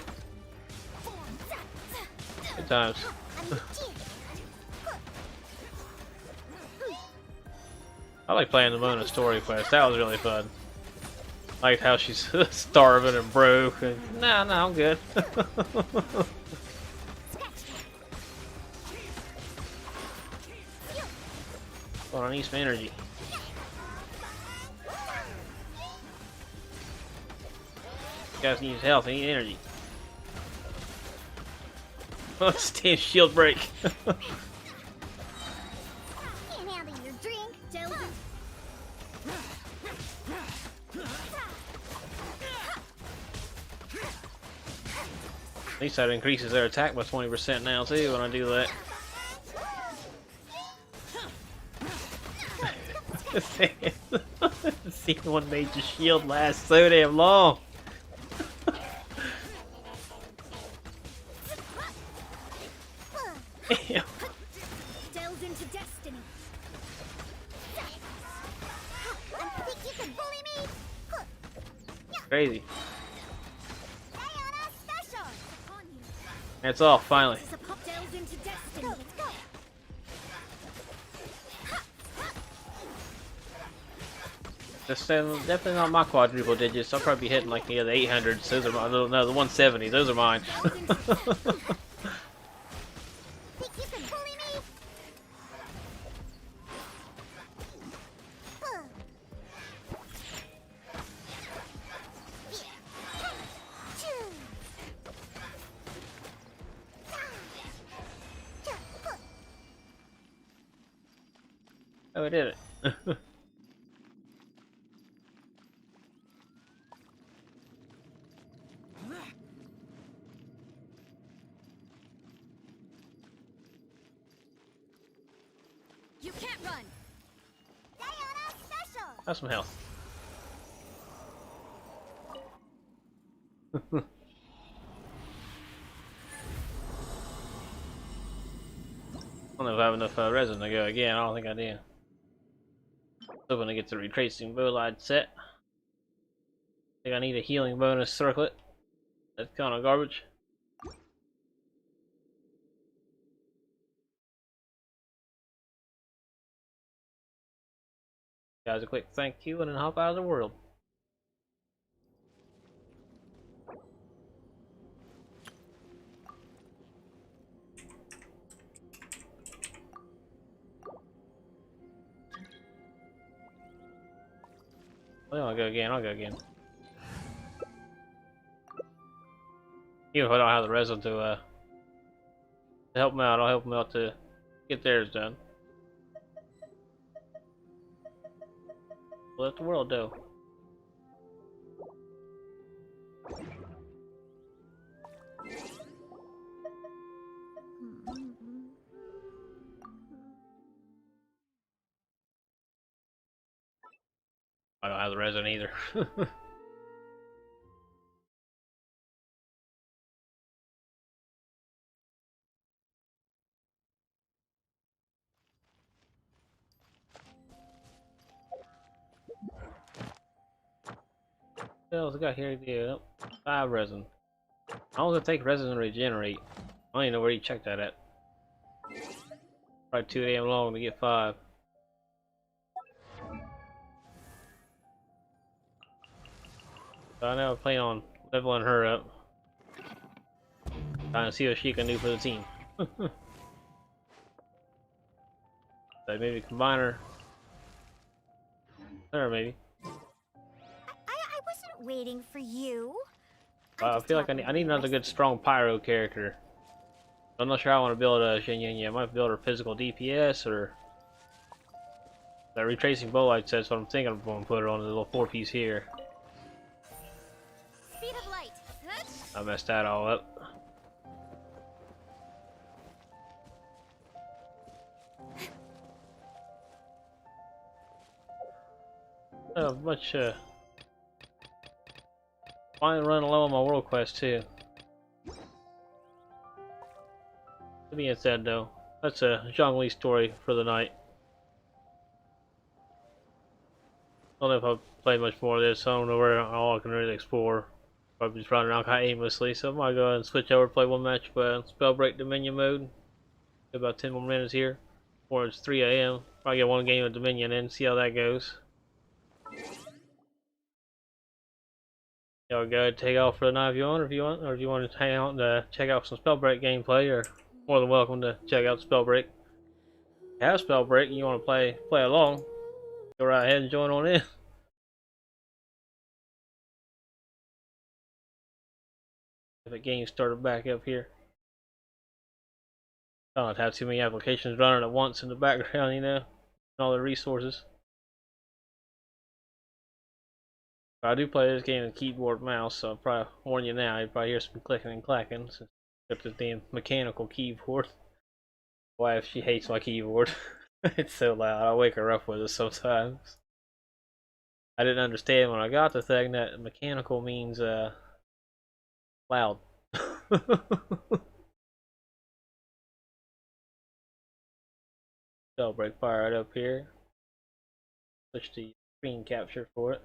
Good times. I like playing the Mona story quest. That was really fun. I liked how she's starving and broke. And, nah, I'm good. Well, I need some energy. You guys need health. I need energy. Stand shield break. Can't handle your drink, Josie. At least that increases their attack by 20% now too when I do that. Seeing one major shield last so damn long. Damn. Delves into destiny. Think you can bully me? Crazy. Diana special. Upon you. That's all, finally. This is a pop delves into destiny. Let's go. That's definitely not my quadruple digits. I'll probably be hitting like the 800s. Those are mine. No, the 170s. Those are mine. Think you can bully me? Oh, I did it. You can't run. Diana special. Have some health. I don't know if I have enough resin to go again. I don't think I do. Hoping to get the retracing bowline set. I think I need a healing bonus circlet. That's kind of garbage. Guys, a quick thank you and then hop out of the world. Well, I'll go again. Even if I don't have the resin to help them out, I'll help them out to get theirs done. Let the world do. I don't have the resin either. What else I got here? Yeah, 5 resin. How long does it take resin to regenerate? I don't even know where you check that at. Probably too damn long to get 5. So I now plan on leveling her up. Trying to see what she can do for the team. So maybe combine her. Or maybe. I wasn't waiting for you. I feel like I need another good strong pyro character. I'm not sure I want to build a Shin Yin yet. I might build her physical DPS or that retracing bowlight set, so I'm thinking I'm going to put her on the little 4-piece here. Speed of light. I messed that all up. Much finally running low on my world quest too. That being said though, that's a Zhongli story for the night. don't know if I'll play much more of this. I don't know where all I can really explore. Probably just running around kind of aimlessly, so I might go ahead and switch over, play one match, Spellbreak Dominion mode. About 10 more minutes here, or it's 3 a.m. Probably get one game of Dominion in, see how that goes. Y'all go ahead and take off for the night if you want, or if you want to hang out and check out some Spellbreak gameplay, you're more than welcome to check out Spellbreak. If you have Spellbreak and you want to play along, go right ahead and join on in. If the game started back up here. I don't have too many applications running at once in the background, you know, and all the resources. But I do play this game with keyboard and mouse, so I'll probably warn you now, you probably hear some clicking and clacking. So it's the damn mechanical keyboard. My wife, she hates my keyboard. It's so loud, I wake her up with it sometimes. I didn't understand when I got the thing that mechanical means loud. Spellbreak fire right up here. Switch to screen capture for it.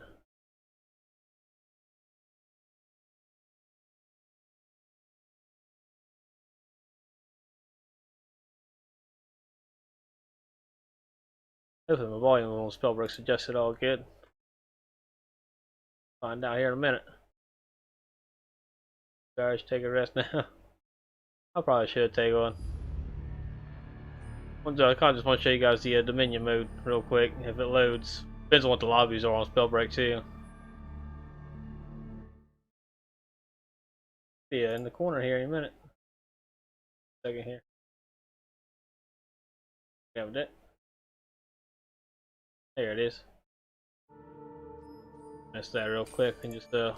Hopefully my volume on Spellbreak suggested all good. Find out here in a minute. Guys, take a rest now. I probably should take one. I kind of just want to show you guys the Dominion mode real quick, if it loads. Depends on what the lobbies are on Spellbreak too. Yeah, in the corner here in a minute. Second here. Grabbed it. There it is. Mess that real quick and just I'll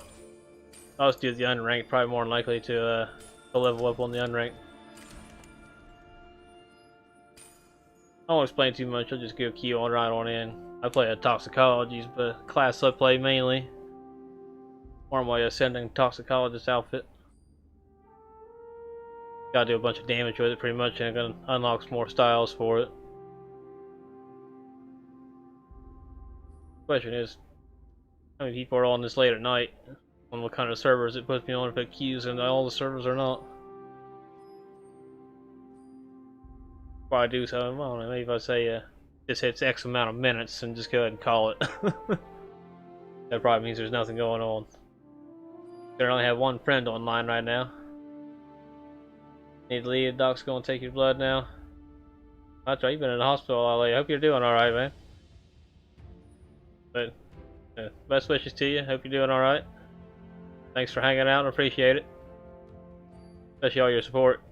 just do the unranked, probably more than likely to level up on the unranked. I won't explain too much, I'll just go key on right on in. I play a toxicologies, but class I play mainly. Or my ascending toxicologist outfit. Gotta do a bunch of damage with it pretty much, and it gonna unlocks more styles for it. Question is, how many people are on this late at night? On what kind of servers it puts me on, if it queues in all the servers or not. Probably do so, I don't know, maybe if I say this hits X amount of minutes and just go ahead and call it. That probably means there's nothing going on. I only have one friend online right now. Need to leave, doc's gonna take your blood now. That's right, you've been in the hospital all day. I hope you're doing alright, man. But best wishes to you, hope you're doing alright. Thanks for hanging out, I appreciate it. Especially all your support.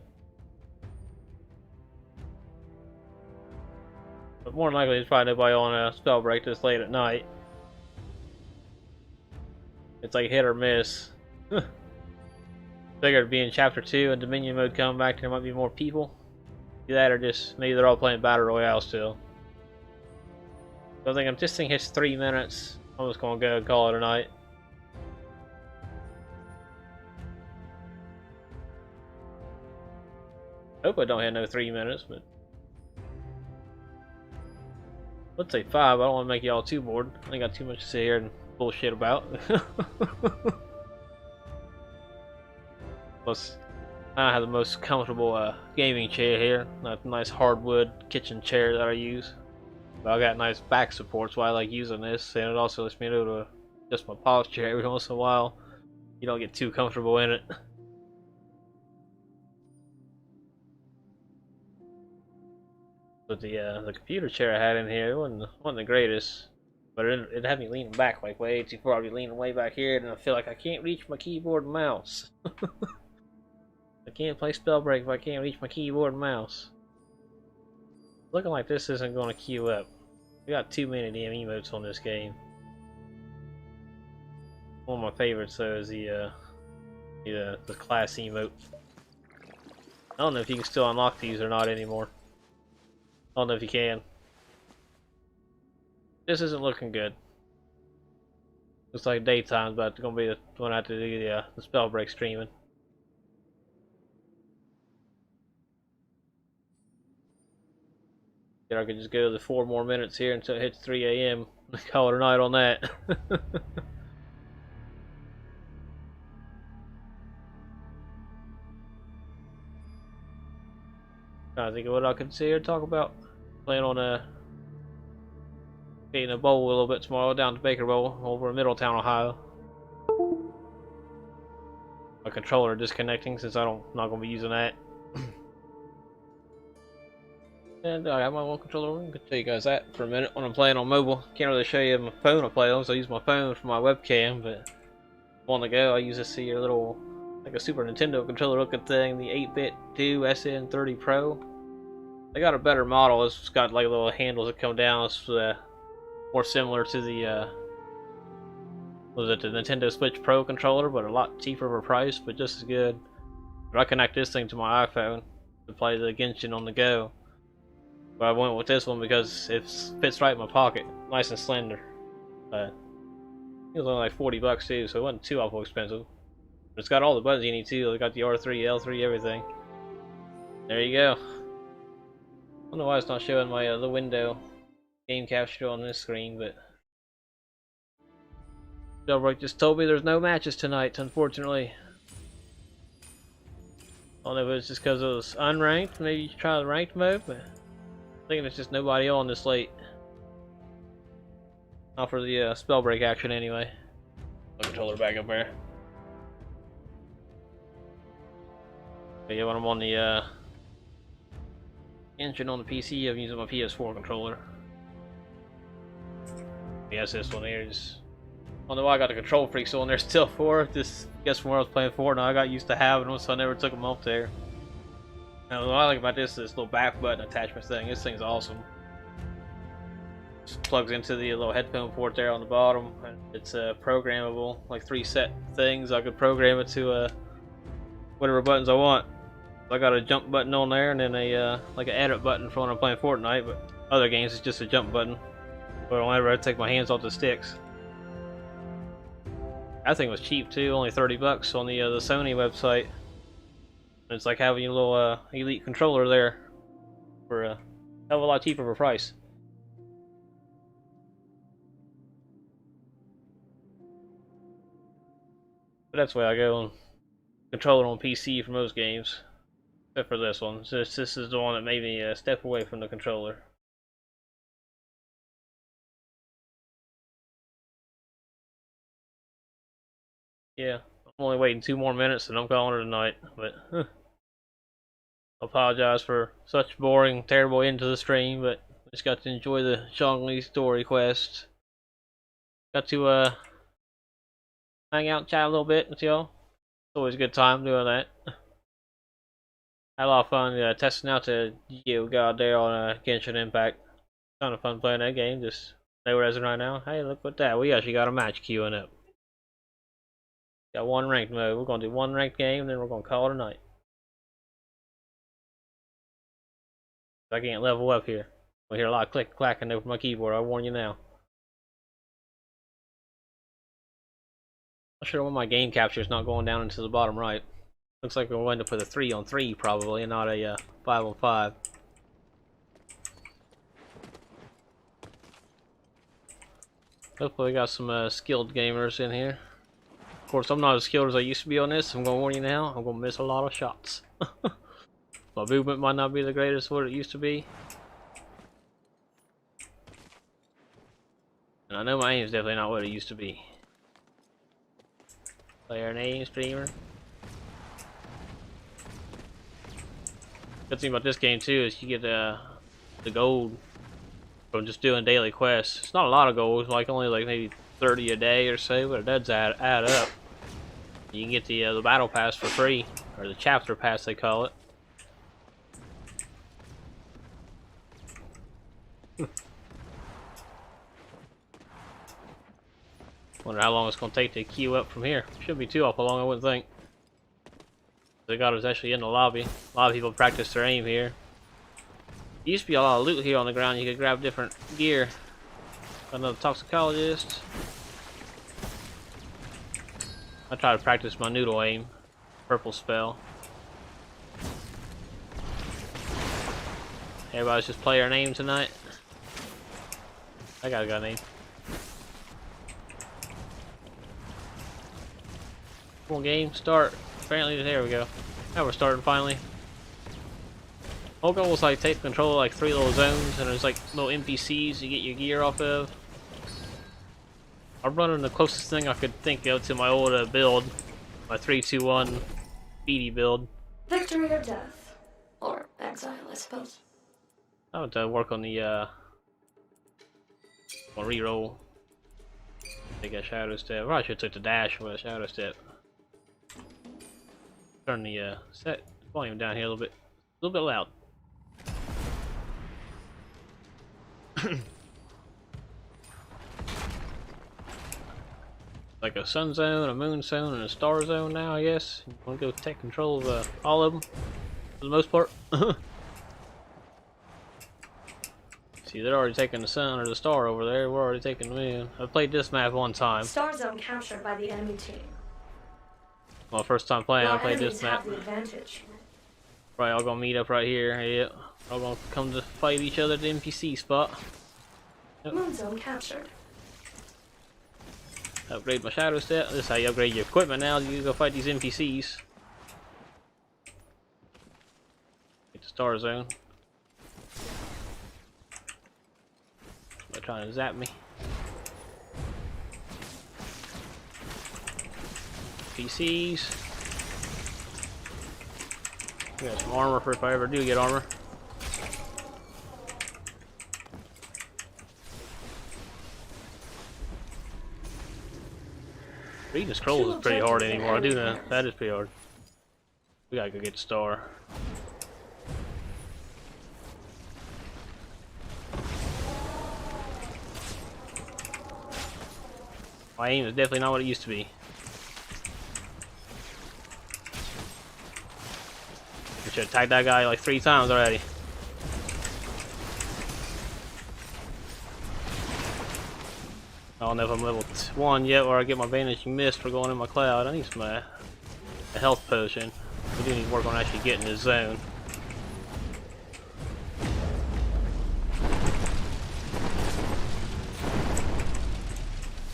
But more than likely, there's probably nobody on a Spellbreak this late at night. It's like hit or miss. Figured being Chapter 2 and Dominion mode coming back, there might be more people. Either that or just maybe they're all playing Battle Royale still. So I think if this thing hits 3 minutes, I'm just gonna go and call it a night. Hope I don't hit no 3 minutes, but let's say 5. I don't want to make y'all too bored. I ain't got too much to sit here and bullshit about. Plus, I have the most comfortable gaming chair here. A nice hardwood kitchen chair that I use. But I got nice back support, so I like using this, and it also lets me able to adjust my posture every once in a while. You don't get too comfortable in it. But the computer chair I had in here, it wasn't the greatest. But it had me leaning back like way too far. I'd be leaning way back here, and I feel like I can't reach my keyboard and mouse. I can't play Spellbreak if I can't reach my keyboard and mouse. Looking like this isn't going to queue up. We got too many damn emotes on this game. One of my favorites though is the class emote. I don't know if you can still unlock these or not anymore. I don't know if you can. This isn't looking good. Looks like daytime's about to be when I have to do the Spellbreak streaming. I could just go the 4 more minutes here until it hits 3 a.m. call it a night on that. Trying to think of what I could say or talk about. Plan on getting a bowl a little bit tomorrow down to Baker Bowl over in Middletown, Ohio. My controller disconnecting since I'm not gonna be using that. And I have my one controller. I can show you guys that for a minute when I'm playing on mobile. Can't really show you my phone I play on, so I use my phone for my webcam. But on the go, I use this here little, like a Super Nintendo controller looking thing, the 8-bit 2 SN30 Pro. They got a better model. It's got like little handles that come down. It's more similar to the the Nintendo Switch Pro controller, but a lot cheaper for price, but just as good. But I connect this thing to my iPhone to play the Genshin on the go. But I went with this one because it fits right in my pocket, nice and slender. It was only like 40 bucks too, so it wasn't too awful expensive. But it's got all the buttons you need too. It's got the R3, L3, everything. There you go. I don't know why it's not showing my the window game capture on this screen, but Spellbreak just told me there's no matches tonight, unfortunately. I don't know if it's just because it was unranked. Maybe you should try the ranked mode, but I'm thinking it's just nobody on this late. Not for the Spellbreak action anyway. The controller back up there. But yeah, when I'm on the engine on the PC, I'm using my PS4 controller. Yes, this one here is. I don't know why I got the control freaks on there still for. Just guess from where I was playing Fortnite, I got used to having them, so I never took them off there. And what I like about this little back button attachment thing. This thing's awesome. Just plugs into the little headphone port there on the bottom. And it's programmable, like 3 set things. I could program it to whatever buttons I want. So I got a jump button on there, and then a like an edit button for when I'm playing Fortnite. But other games, it's just a jump button. But whenever I take my hands off the sticks. That thing was cheap too, only 30 bucks on the Sony website. And it's like having a little Elite controller there for a hell of a lot cheaper of a price. But that's why I go on controller on PC for most games, except for this one. So this is the one that made me step away from the controller. Yeah, I'm only waiting 2 more minutes and I'm calling it a night, but I apologize for such boring, terrible end to the stream, but just got to enjoy the Zhongli story quest. Got to hang out and chat a little bit with y'all. It's always a good time doing that. Had a lot of fun testing out the Geo God there on Genshin Impact. Kind of fun playing that game, just know where it is right now. Hey, look at that, we actually got a match queuing up. Got one ranked mode. We're gonna do one ranked game, then we're gonna call it a night. I can't level up here. We'll hear a lot of click clacking over my keyboard. I warn you now. I'm sure when my game capture is not going down into the bottom right. Looks like we're going to put a 3-on-3 probably, and not a 5-on-5. Hopefully, we got some skilled gamers in here. Of course, I'm not as skilled as I used to be on this. I'm going to warn you now, I'm going to miss a lot of shots. My movement might not be the greatest what it used to be. And I know my aim is definitely not what it used to be. Player name, streamer. Good thing about this game too is you get the gold from just doing daily quests. It's not a lot of gold, like only like maybe 30 a day or so, but it does add up. You can get the battle pass for free, or the chapter pass they call it. Wonder how long it's gonna take to queue up from here. Shouldn't be too awful long, I wouldn't think. The god is actually in the lobby. A lot of people practice their aim here. There used to be a lot of loot here on the ground. You could grab different gear. Another toxicologist. I try to practice my noodle aim. Purple spell. Everybody's just player name tonight. I got a name. Come on, game, start. Apparently, there we go. Now we're starting finally. Whole goal was like take control of like 3 little zones, and there's like little NPCs you get your gear off of. I'm running the closest thing I could think of to my old build, my 3-2-1 speedy build. Victory or death? Or exile, I suppose. I would work on the on reroll. Take a shadow step. I probably should have took the dash with a shadow step. Turn the set volume down here a little bit loud. Like a sun zone, a moon zone, and a star zone now, I guess. You want to go take control of all of them for the most part. See, they're already taking the sun or the star over there. We're already taking the moon. I played this map one time. Star zone captured by the enemy team. Well, first time playing, I played enemies this map. have the advantage. Right, all gonna meet up right here. Yeah, all gonna come to fight each other at the NPC spot. Yep. Moon zone captured. Upgrade my shadow step. This is how you upgrade your equipment now. You go fight these NPCs. Get the star zone. They're trying to zap me. PCs. Got some armor for if I ever do get armor. Reading the scrolls is pretty hard anymore. I do know that is pretty hard. We gotta go get the star. My aim is definitely not what it used to be. I should have tagged that guy like 3 times already. I don't know if I'm level 1 yet, or I get my vanishing mist for going in my cloud. I need some a health potion. We do need to work on actually getting this zone.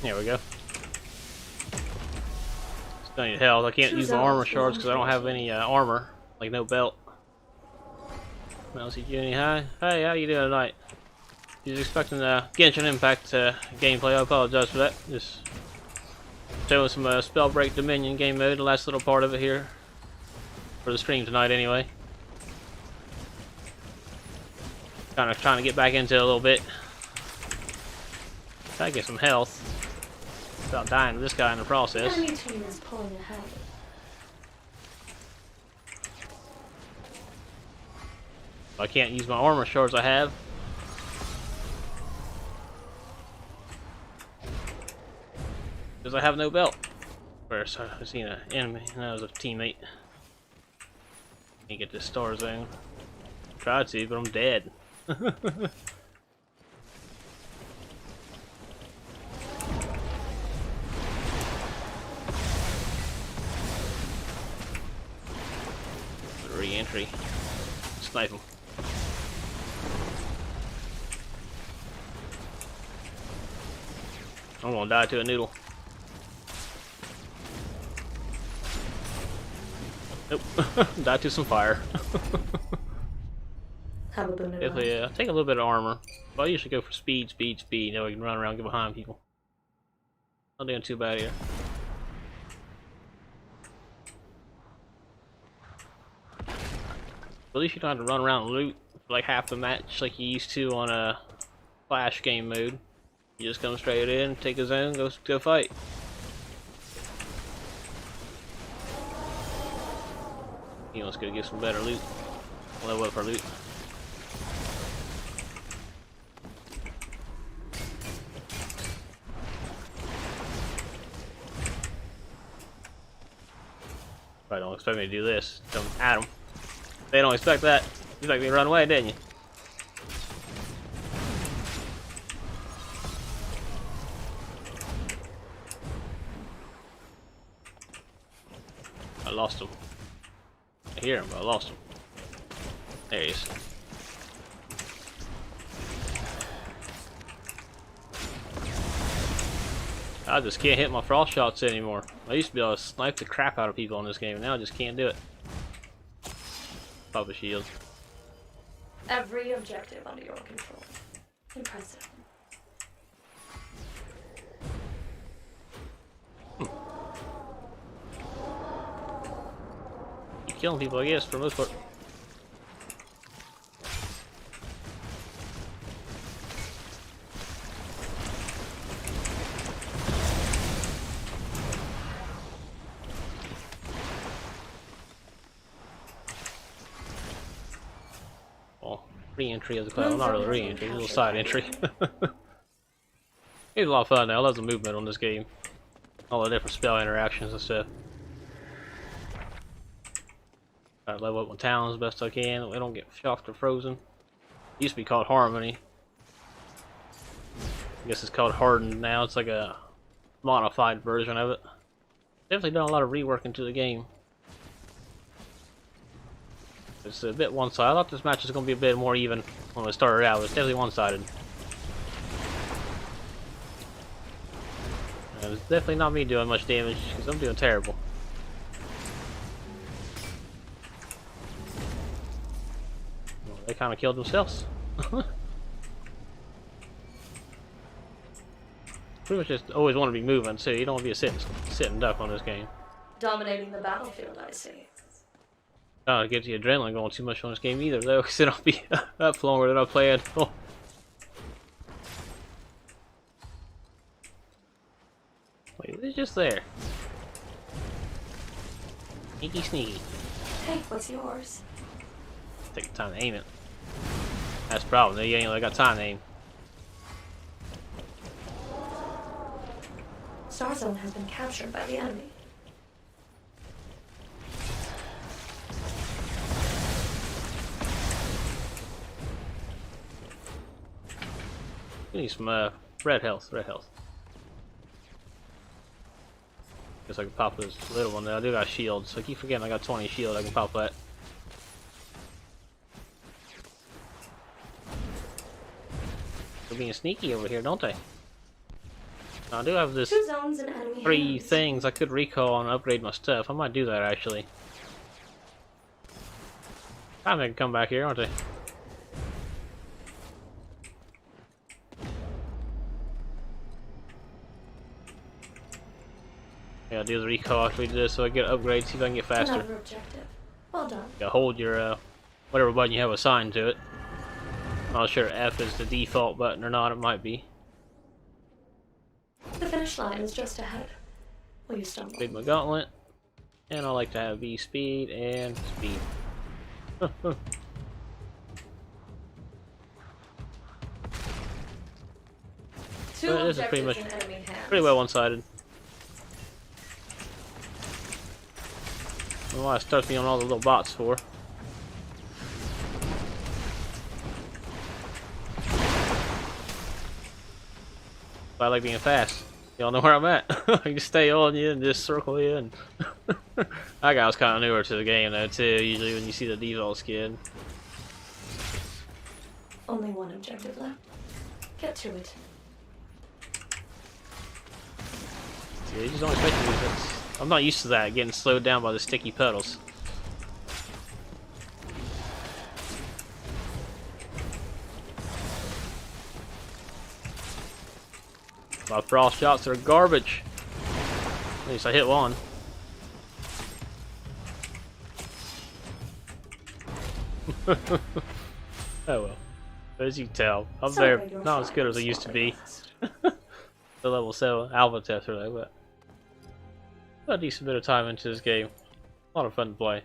There we go. Still need health. I can't use my armor shards because I don't have any armor, like no belt. Mousy Juni, hi. Hey, how you doing tonight? He's expecting Genshin Impact gameplay. I apologize for that. Just showing some Spellbreak Dominion game mode, the last little part of it here for the stream tonight, anyway. Kind of trying to get back into it a little bit. Try to get some health without dying to this guy in the process. Enemy team is pulling ahead. I can't use my armor shards I have. Because I have no belt. First, I've seen an enemy, and that was a teammate. Can't get this star zone. Tried to, but I'm dead. Re-entry. Snipe him. I'm gonna die to a noodle. Nope. Die to some fire. Have a boon If I take a little bit of armor, but I usually go for speed, speed, speed. That way I can run around and get behind people. Not doing too bad here. At least you don't have to run around and loot for like half the match like you used to on a Flash game mode. You just come straight in, take a zone, go fight. You know, let's go get some better loot. Level up our loot. Probably don't expect me to do this. Come at them. They don't expect that. You expect me to run away, didn't you? I lost him. I hear him, but I lost him. There he is. I just can't hit my frost shots anymore. I used to be able to snipe the crap out of people in this game, and now I just can't do it. Pop a shield. Every objective under your control. Impressive. Keep killing people, I guess, for the most part. Re-entry of the cloud. Well, not really re-entry, a little side entry. It's a lot of fun now. I love the movement on this game. All the different spell interactions and stuff. Try to level up my towns as best I can. We don't get shocked or frozen. It used to be called Harmony. I guess it's called Hardened now. It's like a modified version of it. Definitely done a lot of rework into the game. It's a bit one-sided. I thought this match was going to be a bit more even when it started out. It was definitely one-sided. And it's definitely not me doing much damage, because I'm doing terrible. Well, they kind of killed themselves. Pretty much just always want to be moving, too. You don't want to be a sitting duck on this game. Dominating the battlefield, I see. I don't get the adrenaline going too much on this game either, though, because it'll be up for longer than I planned. Oh. Wait, it's just there. Sneaky, sneaky. Hey, what's yours? Take the time to aim it. That's the problem. You ain't really got time to aim. Star Zone has been captured by the enemy. We need some red health, Guess I can pop this little one there. I do got shields, so I keep forgetting I got 20 shield. I can pop that. They're being sneaky over here, don't they? Now, I do have this 2 zones in enemy 3 hands. things I could recall and upgrade my stuff. I might do that actually. Time they can come back here, aren't they? Yeah, do the recall after we do this so I get upgrades, see if I can get faster. Another objective. Well done. Yeah, hold your whatever button you have assigned to it. I'm not sure if F is the default button or not, it might be. The finish line is just ahead. Will you stumble? Upgrade my gauntlet. And I like to have V speed and speed. Two But this is objectives pretty much in enemy hands. pretty well one-sided. I don't know why it starts me on all the little bots for. But I like being fast. Y'all know where I'm at. I can just stay on you and just circle you in. That guy was kind of newer to the game though too, usually when you see the default skin. Only one objective left. Get to it. Yeah, you just don't expect to do this. I'm not used to that, getting slowed down by the sticky puddles. My frost shots are garbage. At least I hit one. Oh well. But as you can tell, I'm there not as good as I used to be. The level 7 alpha tester though, but a decent bit of time into this game. A lot of fun to play.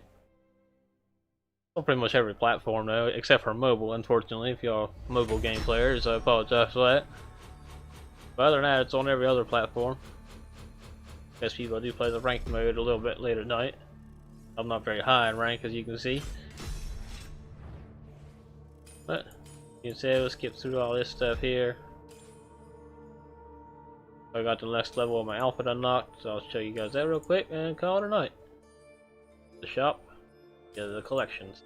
On pretty much every platform though, except for mobile, unfortunately. If y'all mobile game players, I apologize for that. But other than that, it's on every other platform. Guess people do play the ranked mode a little bit late at night. I'm not very high in rank, as you can see. But you can say, let's skip through all this stuff here. I got the next level of my outfit unlocked, so I'll show you guys that real quick and call it a night. The shop, the collections.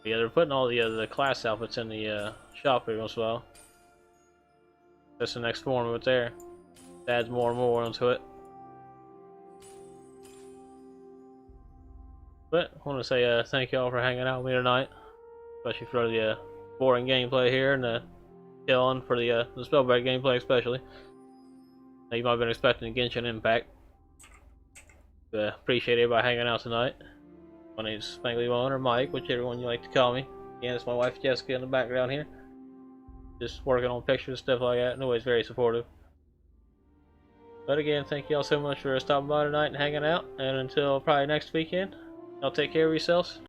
Yeah, they're putting all the class outfits in the shop here as well. That's the next form of it there. It adds more and more onto it. But I want to say thank y'all for hanging out with me tonight, especially for the boring gameplay here and the killing for the Spellbreak gameplay especially. Now, you might have been expecting a Genshin Impact. But appreciate everybody hanging out tonight. My name's Spangly1 or Mike, whichever one you like to call me. Again, it's my wife Jessica in the background here. Just working on pictures and stuff like that, and always very supportive. But again, thank y'all so much for stopping by tonight and hanging out. And until probably next weekend, y'all take care of yourselves.